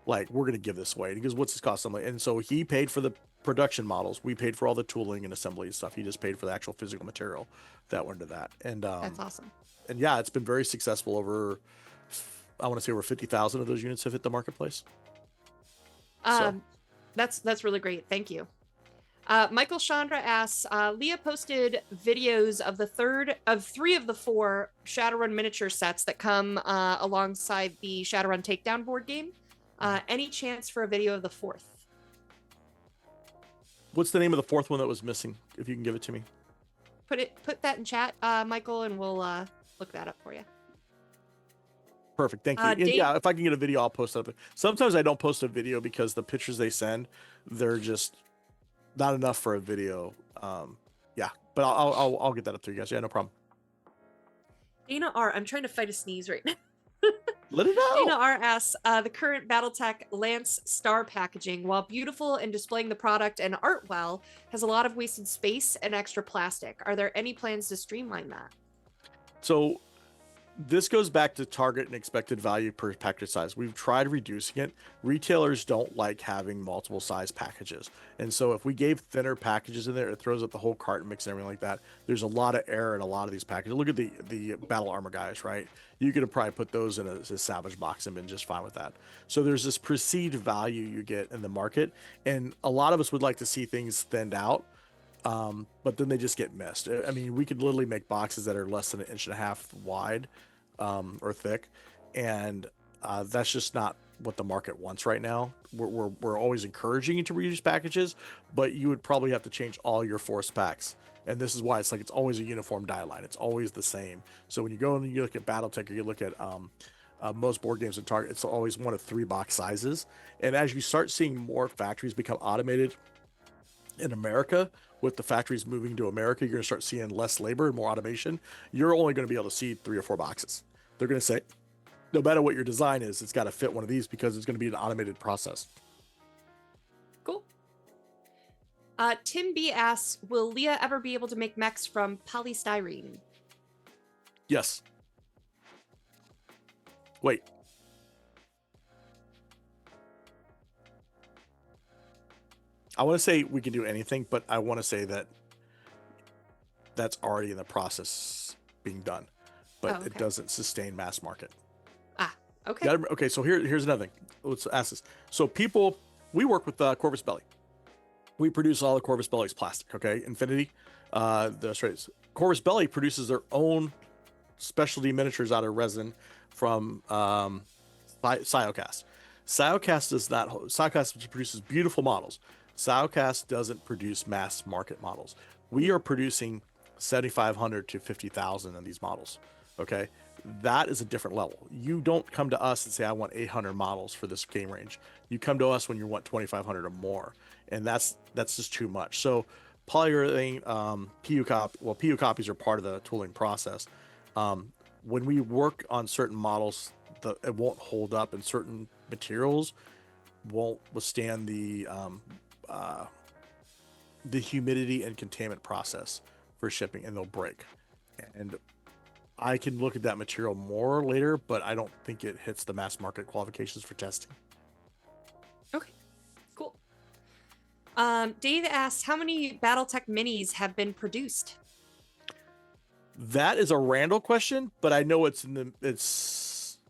B: Like, we're going to give this away. And he goes, what's this cost? I'm like, and so he paid for the production models. We paid for all the tooling and assembly and stuff. He just paid for the actual physical material that went into that. And
A: That's awesome.
B: And yeah, it's been very successful. I want to say over 50,000 of those units have hit the marketplace.
A: That's really great. Thank you. Michael Chandra asks, Liya posted videos of 3 of the 4 Shadowrun miniature sets that come alongside the Shadowrun Takedown board game. Any chance for a video of the 4th?
B: What's the name of the 4th one that was missing? If you can give it to me.
A: Put that in chat, Michael, and we'll look that up for you.
B: Perfect. Thank you.
A: Dave,
B: yeah, if I can get a video, I'll post it up. Sometimes I don't post a video because the pictures they send, they're just not enough for a video. Yeah, but I'll get that up to you guys. Yeah, no problem.
A: Dana R, I'm trying to fight a sneeze right now.
B: Let it out.
A: Dana R asks, the current BattleTech Lance Star packaging, while beautiful and displaying the product and art well, has a lot of wasted space and extra plastic. Are there any plans to streamline that?
B: So this goes back to target and expected value per package size. We've tried reducing it. Retailers don't like having multiple size packages. And so if we gave thinner packages in there, it throws up the whole carton mix and everything like that. There's a lot of error in a lot of these packages. Look at the battle armor guys, right? You could have probably put those in a salvage box and been just fine with that. So there's this perceived value you get in the market. And a lot of us would like to see things thinned out. But then they just get missed. I mean, we could literally make boxes that are less than 1.5 inches wide, or thick, and that's just not what the market wants right now. We're always encouraging you to reuse packages, but you would probably have to change all your force packs. And this is why it's always a uniform die line. It's always the same. So when you go and you look at BattleTech or you look at most board games at Target, it's always 1 of 3 box sizes. And as you start seeing more factories become automated in America, with the factories moving to America, you're going to start seeing less labor and more automation. You're only going to be able to see 3 or 4 boxes. They're going to say, no matter what your design is, it's got to fit one of these because it's going to be an automated process.
A: Cool. Tim B asks, will Liya ever be able to make mechs from polystyrene?
B: Yes. Wait. I want to say we can do anything, but I want to say that that's already in the process being done, but it doesn't sustain mass market.
A: Okay.
B: Okay, so here's another thing. Let's ask this. So we work with Corvus Belli. We produce all the Corvus Belli's plastic, okay? Infinity. Corvus Belli produces their own specialty miniatures out of resin from Siocast. Siocast produces beautiful models. Siocast doesn't produce mass market models. We are producing 7,500 to 50,000 of these models. Okay, that is a different level. You don't come to us and say, I want 800 models for this game range. You come to us when you want 2,500 or more, and that's just too much. So polyurethane, PU copies are part of the tooling process. When we work on certain models, it won't hold up, and certain materials won't withstand the humidity and containment process for shipping, and they'll break. And I can look at that material more later, but I don't think it hits the mass market qualifications for testing.
A: Okay, cool. Dave asks, how many BattleTech minis have been produced?
B: That is a Randall question, but I know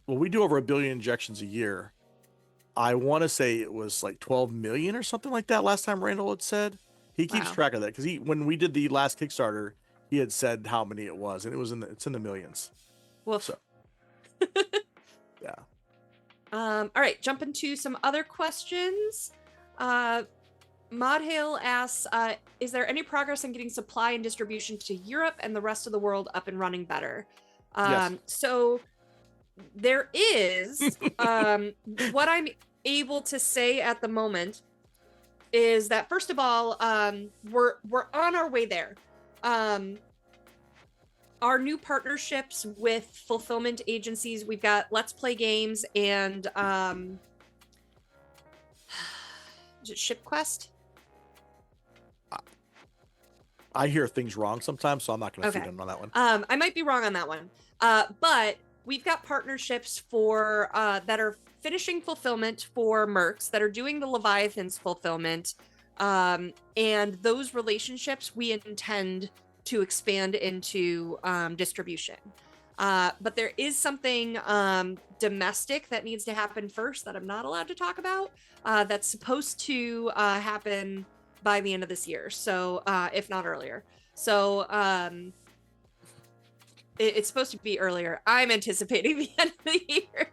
B: we do over 1 billion injections a year. I want to say it was like 12 million or something like that last time Randall had said. He keeps
A: Wow.
B: track of that because when we did the last Kickstarter, he had said how many it was, and it's in the millions.
A: Woof.
B: So yeah.
A: All right, jump into some other questions. Modhail asks, is there any progress in getting supply and distribution to Europe and the rest of the world up and running better?
B: Yes.
A: So there is. What I'm able to say at the moment is that, first of all, we're on our way there. Our new partnerships with fulfillment agencies, we've got Let's Play Games and is it ShipQuest?
B: I hear things wrong sometimes, so I'm not going to feed
A: Okay.
B: him on that one.
A: I might be wrong on that one. But we've got partnerships for that are finishing fulfillment for Mercs, that are doing the Leviathans fulfillment. And those relationships we intend to expand into distribution. But there is something domestic that needs to happen first that I'm not allowed to talk about. That's supposed to happen by the end of this year, so if not earlier. So it's supposed to be earlier. I'm anticipating the end of the year.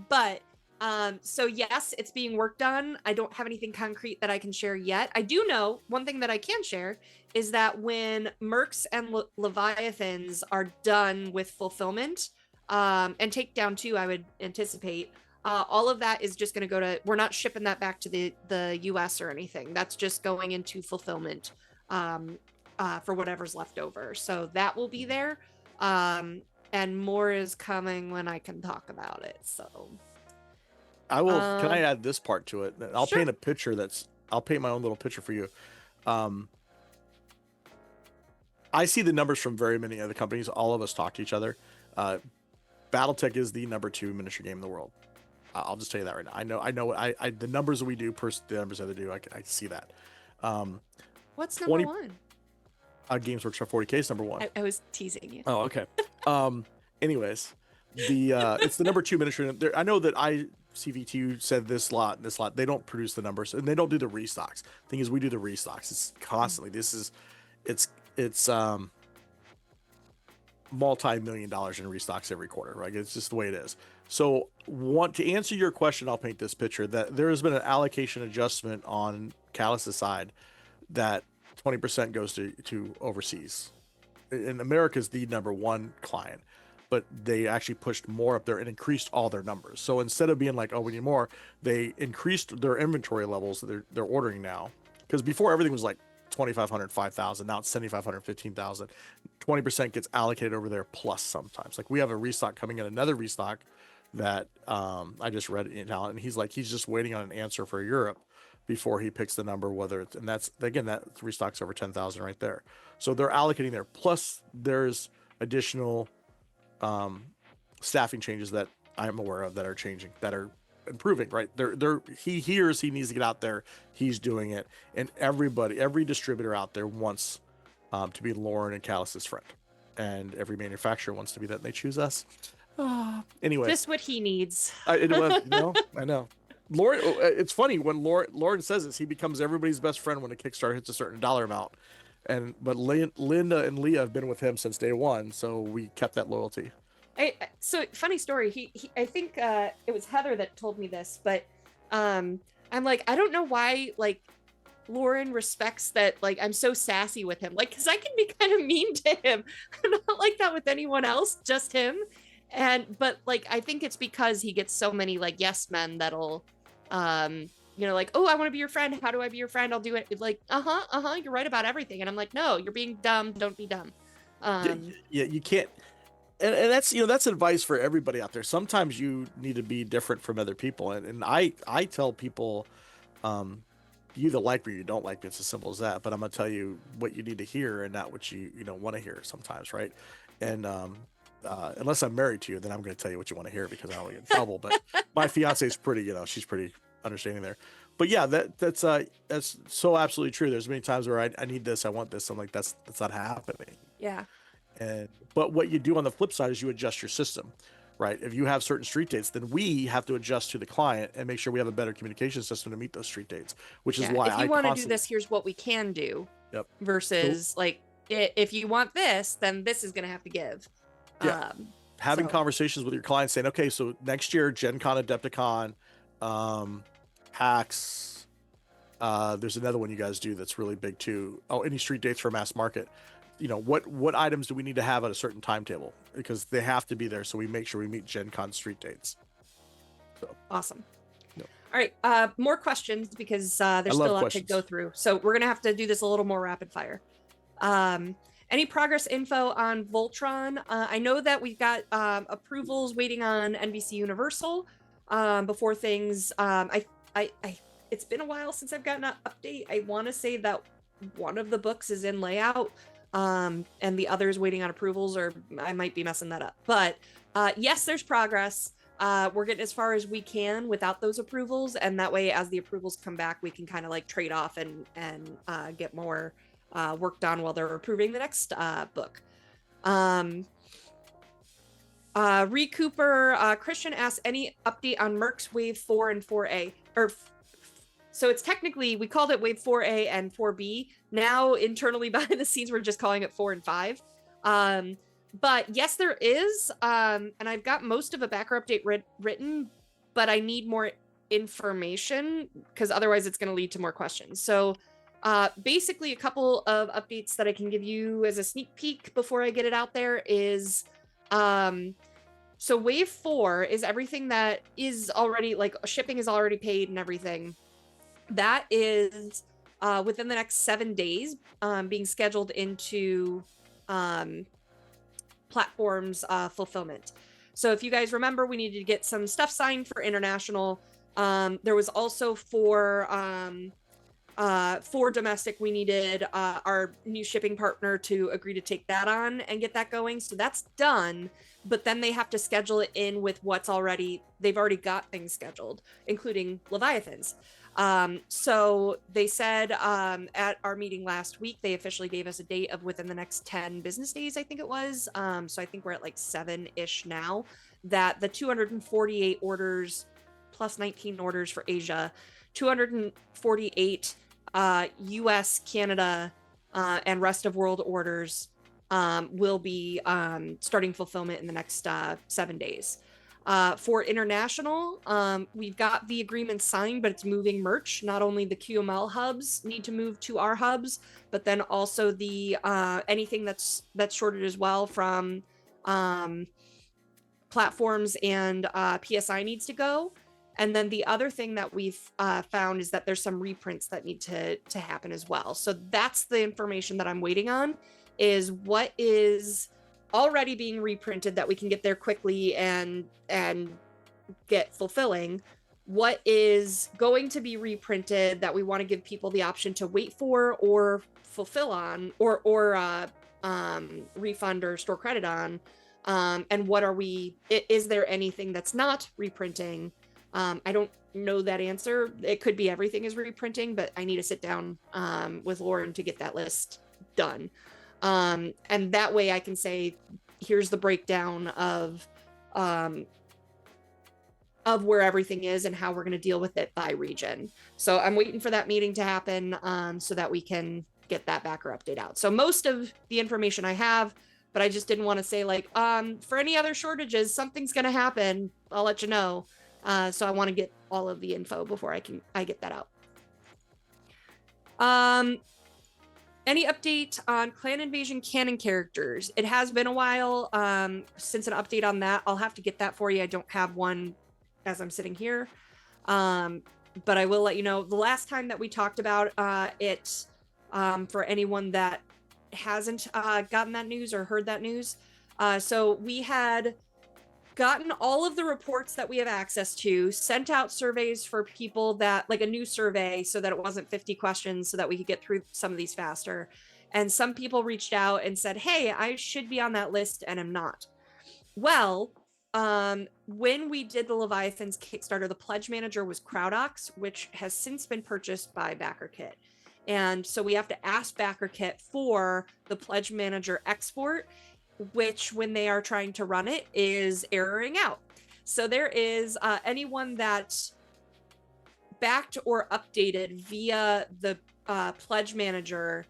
A: But so yes, it's being worked on. I don't have anything concrete that I can share yet. I do know one thing that I can share is that when Mercs and Leviathans are done with fulfillment, and Takedown too, I would anticipate, all of that is just going to go to, we're not shipping that back to the US or anything. That's just going into fulfillment for whatever's left over. So that will be there. And more is coming when I can talk about it. So
B: I will. Can I add this part to it? I'll
A: sure.
B: paint a picture I'll paint my own little picture for you. I see the numbers from very many other companies. All of us talk to each other. BattleTech is the #2 miniature game in the world. I'll just tell you that right now. I know the numbers that we do, the numbers that they do, I see that.
A: What's number one?
B: Games Workshop 40K is number one.
A: I was teasing you.
B: Oh, okay. Anyways, it's the #2 miniature. I know that ICVT said this lot and this lot. They don't produce the numbers and they don't do the restocks. Thing is, we do the restocks. It's constantly. It's multi-million dollars in restocks every quarter, right? It's just the way it is. So, to answer your question, I'll paint this picture that there has been an allocation adjustment on Callus's side that 20% goes to overseas. And America's the #1 client, but they actually pushed more up there and increased all their numbers. So instead of being like, oh, we need more, they increased their inventory levels that they're ordering now. Because before everything was like 2,500, 5,000. Now it's 7,500, 15,000. 20% gets allocated over there plus sometimes. Like we have a restock coming in, another restock that I just read in talent, and he's just waiting on an answer for Europe before he picks the number, whether it's, and that's, again, that restock's over 10,000 right there. So they're allocating there. Plus there's additional staffing changes that I'm aware of that are changing, that are improving, right? He hears he needs to get out there. He's doing it. And every distributor out there wants to be Lauren and Callus's friend. And every manufacturer wants to be that, and they choose us. Anyway.
A: Just what he needs.
B: I know. Lauren, it's funny when Lauren says this, he becomes everybody's best friend when a Kickstarter hits a certain dollar amount. But Linda and Liya have been with him since day one, so we kept that loyalty.
A: So funny story. He I think it was Heather that told me this, but I'm like, I don't know why like Lauren respects that, like I'm so sassy with him, like because I can be kind of mean to him. I'm not like that with anyone else, just him. But like I think it's because he gets so many like yes men that'll like, oh, I want to be your friend. How do I be your friend? I'll do it. Like, you're right about everything. And I'm like, no, you're being dumb. Don't be dumb.
B: Yeah, you can't. And that's, that's advice for everybody out there. Sometimes you need to be different from other people. And I tell people, you either like me or you don't like me. It's as simple as that. But I'm going to tell you what you need to hear and not what you want to hear sometimes, right? And unless I'm married to you, then I'm going to tell you what you want to hear because I don't want to get in trouble. But my fiance is pretty, she's pretty understanding there. But yeah, that's so absolutely true. There's many times where I need this, I want this. I'm like, that's not happening.
A: Yeah.
B: But what you do on the flip side is you adjust your system. right? If you have certain street dates, then we have to adjust to the client and make sure we have a better communication system to meet those street dates, which is
A: Yeah.
B: why
A: If you
B: I
A: want to do
B: constantly.
A: this, here's what we can do.
B: Yep.
A: Versus like, if you want this, then this is going to have to give.
B: Yeah. Having
A: So
B: conversations with your clients saying, okay, so next year, Gen Con, Adepticon, PAX, there's another one you guys do that's really big too. Oh, any street dates for mass market. You know, what items do we need to have at a certain timetable? Because they have to be there, so we make sure we meet Gen Con street dates. So
A: awesome.
B: Yep.
A: All right, more questions because there's still a lot to go through. So we're gonna have to do this a little more rapid fire. Any progress info on Voltron? I know that we've got approvals waiting on NBC Universal before things. It's been a while since I've gotten an update. I want to say that one of the books is in layout, and the other's waiting on approvals, or I might be messing that up. But yes, there's progress. We're getting as far as we can without those approvals, and that way, as the approvals come back, we can kind of like trade off and get more worked on while they're approving the next book. Recooper Christian asks, any update on Merck's Wave 4 and 4A? So it's technically, we called it Wave 4A and 4B. Now, internally behind the scenes, we're just calling it 4 and 5. But yes, there is. And I've got most of a backer update written, but I need more information because otherwise it's going to lead to more questions. So basically, a couple of updates that I can give you as a sneak peek before I get it out there is, so Wave 4 is everything that is already, like, shipping is already paid and everything. That is within the next 7 days being scheduled into platforms fulfillment. So if you guys remember, we needed to get some stuff signed for international. There was also for domestic, we needed our new shipping partner to agree to take that on and get that going. So that's done, but then they have to schedule it in with what's already, they've already got things scheduled, including Leviathans. So they said at our meeting last week, they officially gave us a date of within the next 10 business days, I think it was. So I think we're at like 7-ish now, that the 248 orders plus 19 orders for Asia, 248 US, Canada, and rest of world orders will be starting fulfillment in the next 7 days. For international, we've got the agreement signed, but it's moving merch. Not only the QML hubs need to move to our hubs, but then also the anything that's shorted as well from platforms and PSI needs to go. And then the other thing that we've found is that there's some reprints that need to happen as well. So that's the information that I'm waiting on, is what is already being reprinted that we can get there quickly and get fulfilling, what is going to be reprinted that we want to give people the option to wait for or fulfill on or refund or store credit on, and what are we, is there anything that's not reprinting? I don't know that answer. It could be everything is reprinting, but I need to sit down with Lauren to get that list done. And that way I can say, here's the breakdown of where everything is and how we're going to deal with it by region. So I'm waiting for that meeting to happen so that we can get that backer update out. So most of the information I have, but I just didn't want to say like, for any other shortages, something's going to happen. I'll let you know. So I want to get all of the info before I get that out. Any update on Clan Invasion canon characters? It has been a while since an update on that. I'll have to get that for you. I don't have one as I'm sitting here. But I will let you know. The last time that we talked about it, for anyone that hasn't gotten that news or heard that news. So we had gotten all of the reports that we have access to, sent out surveys for people that, like a new survey, so that it wasn't 50 questions, so that we could get through some of these faster. And some people reached out and said, hey, I should be on that list and I'm not. Well, when we did the Leviathans Kickstarter, the pledge manager was CrowdOx, which has since been purchased by BackerKit. And so we have to ask BackerKit for the pledge manager export. which when they are trying to run it is erroring out. So there is anyone that backed or updated via the pledge manager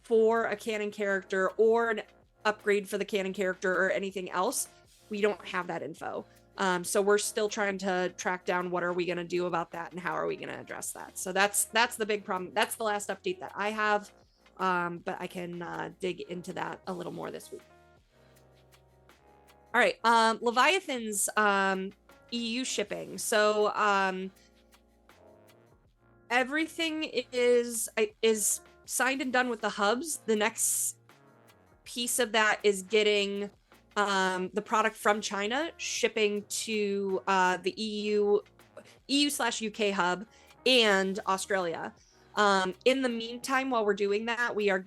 A: for a canon character or an upgrade for the canon character or anything else, we don't have that info. So we're still trying to track down what are we going to do about that and how are we going to address that. So that's the big problem. That's the last update that I have, but I can dig into that a little more this week. All right, Leviathan's EU shipping. So everything is signed and done with the hubs. The next piece of that is getting the product from China shipping to the EU/UK hub and Australia. In the meantime, while we're doing that, we are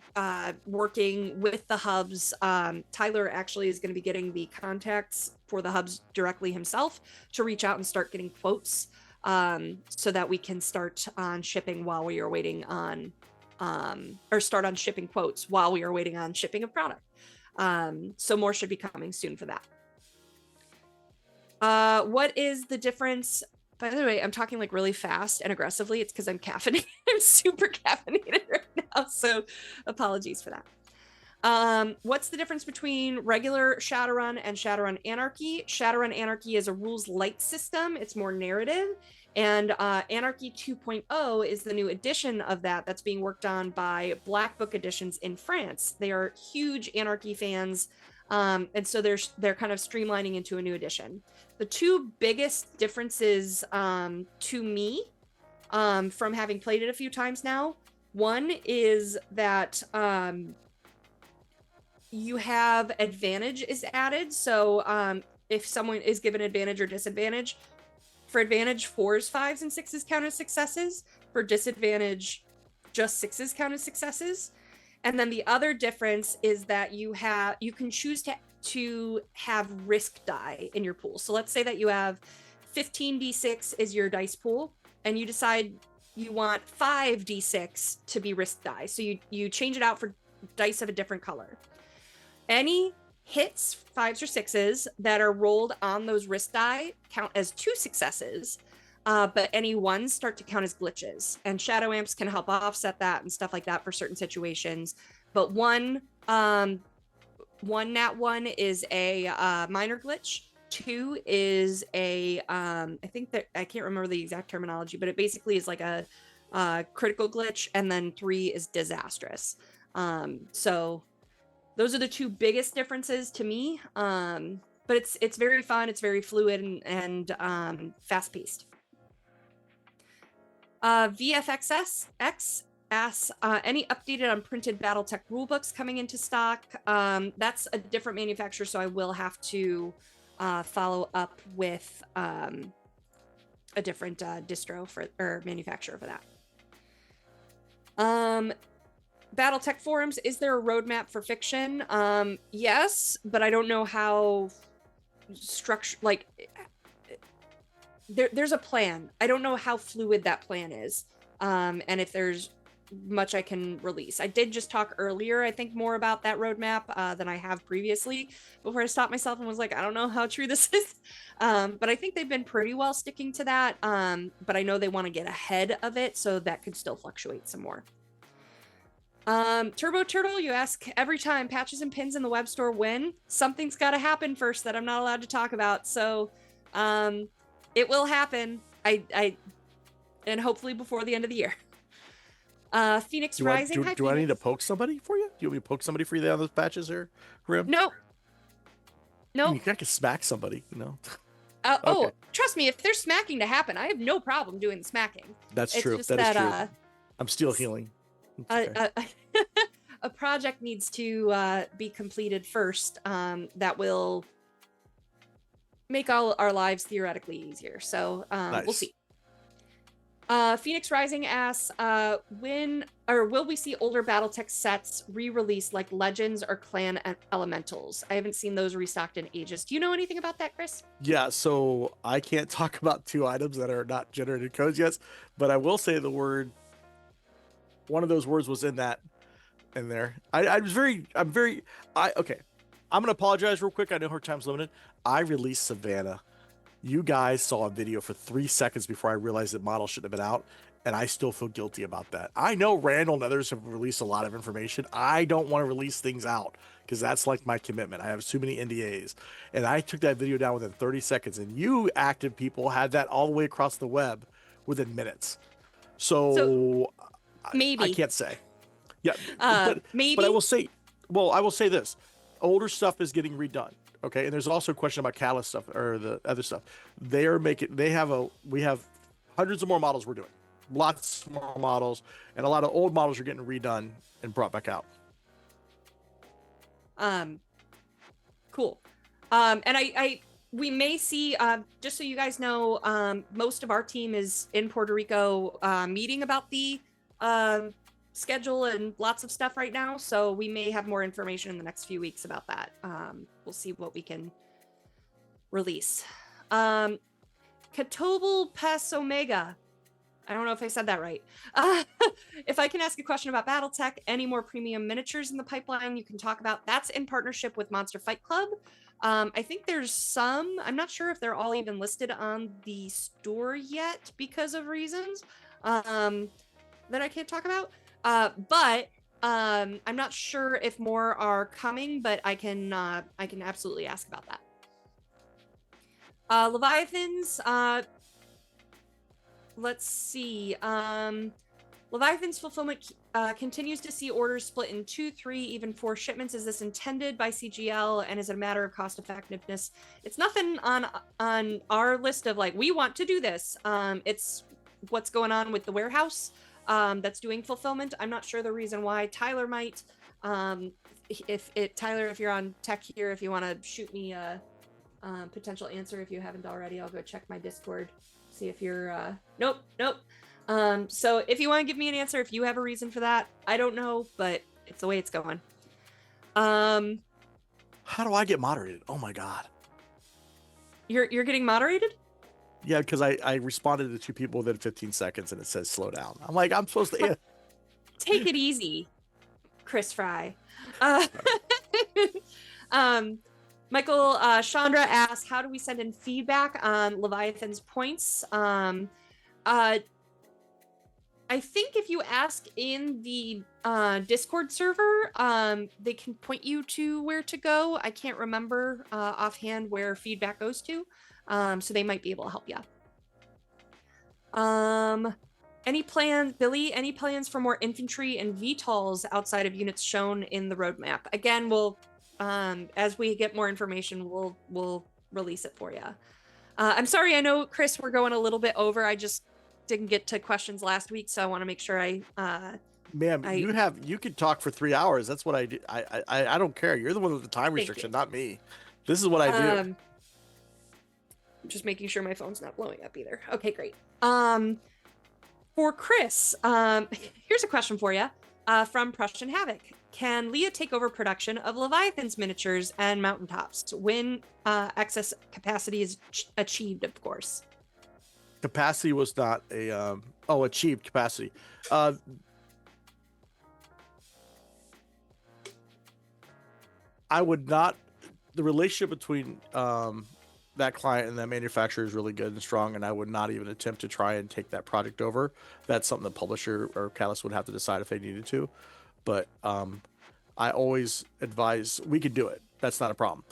A: working with the hubs. Tyler actually is going to be getting the contacts for the hubs directly himself to reach out and start getting quotes so that we can start on shipping while we are waiting on or start on shipping quotes while we are waiting on shipping of product. So more should be coming soon for that. What is the difference? By the way, I'm talking like really fast and aggressively. It's because I'm caffeinated. I'm super caffeinated right now. So apologies for that. What's the difference between regular Shadowrun and Shadowrun Anarchy? Shadowrun Anarchy is a rules light system. It's more narrative. And Anarchy 2.0 is the new edition of that that's being worked on by Black Book Editions in France. They are huge Anarchy fans. And so they're kind of streamlining into a new edition. The two biggest differences to me from having played it a few times now, one is that you have advantage is added. So if someone is given advantage or disadvantage, for advantage, 4s, 5s, and 6s count as successes. For disadvantage, just 6s count as successes. And then the other difference is that you can choose to have risk die in your pool. So let's say that you have 15d6 is your dice pool, and you decide you want 5d6 to be risk die. So you change it out for dice of a different color. Any hits, 5s or 6s, that are rolled on those risk die count as 2 successes, but any 1s start to count as glitches. And Shadow Amps can help offset that and stuff like that for certain situations. But one nat 1 is a minor glitch. 2 is a I think that I can't remember the exact terminology, but it basically is like a critical glitch, and then 3 is disastrous. So those are the two biggest differences to me. But it's very fun. It's very fluid and fast-paced. VFXS asks, any updated unprinted BattleTech rulebooks coming into stock? That's a different manufacturer, so I will have to follow up with a different distro or manufacturer for that. BattleTech forums, is there a roadmap for fiction? Yes, but I don't know how structure, like there's a plan. I don't know how fluid that plan is, and if there's much I can release. I did just talk earlier, I think, more about that roadmap than I have previously, before I stopped myself and was like, I don't know how true this is. But I think they've been pretty well sticking to that. But I know they want to get ahead of it, so that could still fluctuate some more. Turbo Turtle, you ask, every time patches and pins in the web store win, something's got to happen first that I'm not allowed to talk about. So, it will happen. And hopefully before the end of the year. Phoenix Rising.
B: Do I need to poke somebody for you? Do you want me to poke somebody for you on those patches here, Grim?
A: Nope.
B: I can smack somebody, you know.
A: Okay. Oh, trust me, if there's smacking to happen, I have no problem doing the smacking.
B: That's true. That is true. I'm still healing.
A: Okay. A project needs to be completed first. That will make all our lives theoretically easier. So nice. We'll see. Phoenix Rising asks, when or will we see older BattleTech sets re-released like Legends or Clan Elementals? I haven't seen those restocked in ages. Do you know anything about that, Chris?
B: Yeah, so I can't talk about 2 items that are not generated codes yet, but I will say one of those words was in there. Okay. I'm gonna apologize real quick. I know her time's limited. I released Savannah. You guys saw a video for 3 seconds before I realized that model shouldn't have been out, and I still feel guilty about that. I know Randall and others have released a lot of information. I don't want to release things out because that's like my commitment. I have too many NDAs, and I took that video down within 30 seconds, and you active people had that all the way across the web within minutes.
A: So
B: So I
A: maybe,
B: can't say. Yeah, but I
A: maybe.
B: will say, well, I will say this: older stuff is getting redone. Okay, and there's also a question about Catalyst stuff or the other stuff. They are making. We have hundreds of more models we're doing, lots more models, and a lot of old models are getting redone and brought back out.
A: Um, cool. And we may see, just so you guys know, most of our team is in Puerto Rico, meeting about the schedule and lots of stuff right now. So we may have more information in the next few weeks about that. We'll see what we can release. Catobal Pass Omega. I don't know if I said that right. If I can ask a question about BattleTech, any more premium miniatures in the pipeline you can talk about? That's in partnership with Monster Fight Club. I think there's some. I'm not sure if they're all even listed on the store yet because of reasons that I can't talk about. But I'm not sure if more are coming, but I can absolutely ask about that. Leviathans. Let's see. Leviathan's fulfillment continues to see orders split in 2, 3, even 4 shipments. Is this intended by CGL, and is it a matter of cost effectiveness? It's nothing on our list of like, we want to do this. It's what's going on with the warehouse that's doing fulfillment. I'm not sure the reason why. Tyler might. Tyler, if you're on tech here, if you want to shoot me a potential answer, if you haven't already, I'll go check my Discord. See if you're nope. So if you want to give me an answer, if you have a reason for that, I don't know, but it's the way it's going.
B: How do I get moderated? Oh my god.
A: You're getting moderated?
B: Yeah, because I responded to 2 people within 15 seconds and it says slow down. I'm like, I'm supposed to
A: Take it easy, Chris Frye. Michael Chandra asks, how do we send in feedback on Leviathan's points? I think if you ask in the Discord server, they can point you to where to go. I can't remember offhand where feedback goes to, so they might be able to help you. Any plans for more infantry and VTOLs outside of units shown in the roadmap? Again, we'll as we get more information, we'll release it for you. I'm sorry, I know, Chris, we're going a little bit over. I just didn't get to questions last week, so I want to make sure
B: Ma'am, you could talk for 3 hours. That's what I do. I don't care. You're the one with the time restriction, not me. This is what I do.
A: I'm just making sure my phone's not blowing up either. Okay, great. For Chris, here's a question for you from Prussian Havoc. Can Liya take over production of Leviathan's miniatures and mountaintops when excess capacity is achieved, of course?
B: Capacity was not a achieved capacity. I would not. The relationship between that client and that manufacturer is really good and strong, and I would not even attempt to try and take that project over. That's something the publisher or Catalyst would have to decide if they needed to. But I always advise we could do it. That's not a problem.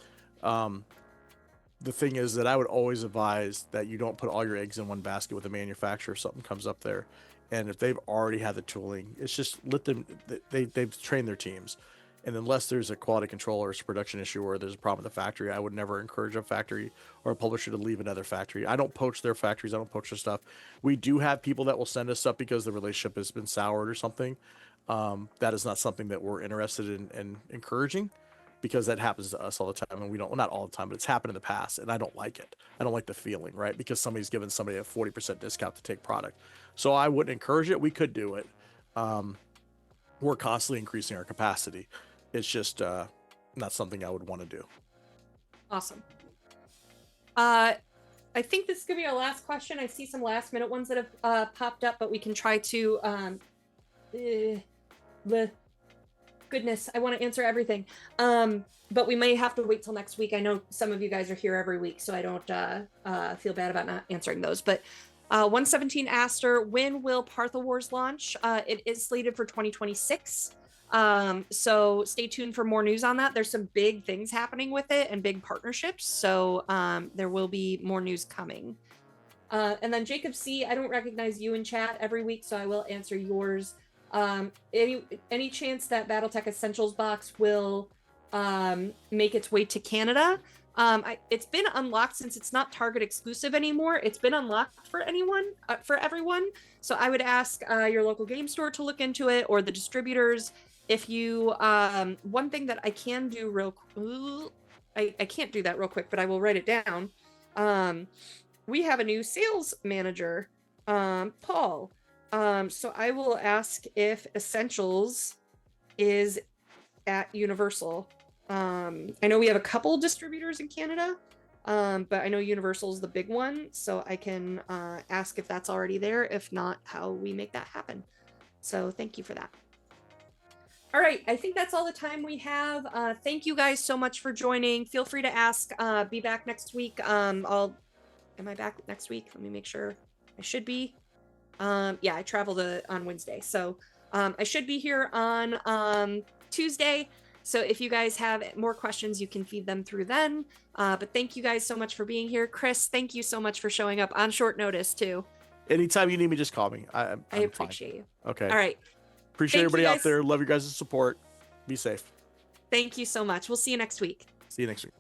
B: The thing is that I would always advise that you don't put all your eggs in one basket with a manufacturer if something comes up there. And if they've already had the tooling, it's just let them, they've trained their teams. And unless there's a quality control or a production issue or there's a problem with the factory, I would never encourage a factory or a publisher to leave another factory. I don't poach their factories. I don't poach their stuff. We do have people that will send us stuff because the relationship has been soured or something. That is not something that we're interested in encouraging, because that happens to us all the time, and we don't, well, not all the time, but it's happened in the past, and I don't like it. I don't like the feeling, right? Because somebody's given somebody a 40% discount to take product. So I wouldn't encourage it. We could do it. We're constantly increasing our capacity. It's just not something I would want to do.
A: Awesome. I think this is gonna be our last question. I see some last minute ones that have popped up, but we can try to goodness, I want to answer everything. But we may have to wait till next week. I know some of you guys are here every week, so I don't feel bad about not answering those. But 117 Aster, when will Partha Wars launch? It is slated for 2026. So stay tuned for more news on that. There's some big things happening with it and big partnerships. So there will be more news coming. And then Jacob C, I don't recognize you in chat every week, so I will answer yours. Any chance that BattleTech Essentials box will make its way to Canada? It's been unlocked since it's not Target exclusive anymore. It's been unlocked for everyone. So I would ask your local game store to look into it, or the distributors. If you, one thing that I can do I can't do that real quick, but I will write it down. We have a new sales manager, Paul. So I will ask if Essentials is at Universal. I know we have a couple distributors in Canada, but I know Universal is the big one, so I can ask if that's already there. If not, how we make that happen. So thank you for that. All right, I think that's all the time we have. Thank you guys so much for joining. Feel free to ask. Be back next week. Am I back next week? Let me make sure. I should be. Yeah, I traveled on Wednesday, so I should be here on Tuesday. So if you guys have more questions, you can feed them through then. But thank you guys so much for being here. Chris, thank you so much for showing up on short notice too.
B: Anytime you need me, just call me. I
A: appreciate you.
B: Okay.
A: All right.
B: Appreciate everybody out there. Love your guys' support. Be safe.
A: Thank you so much. We'll see you next week.
B: See you next week.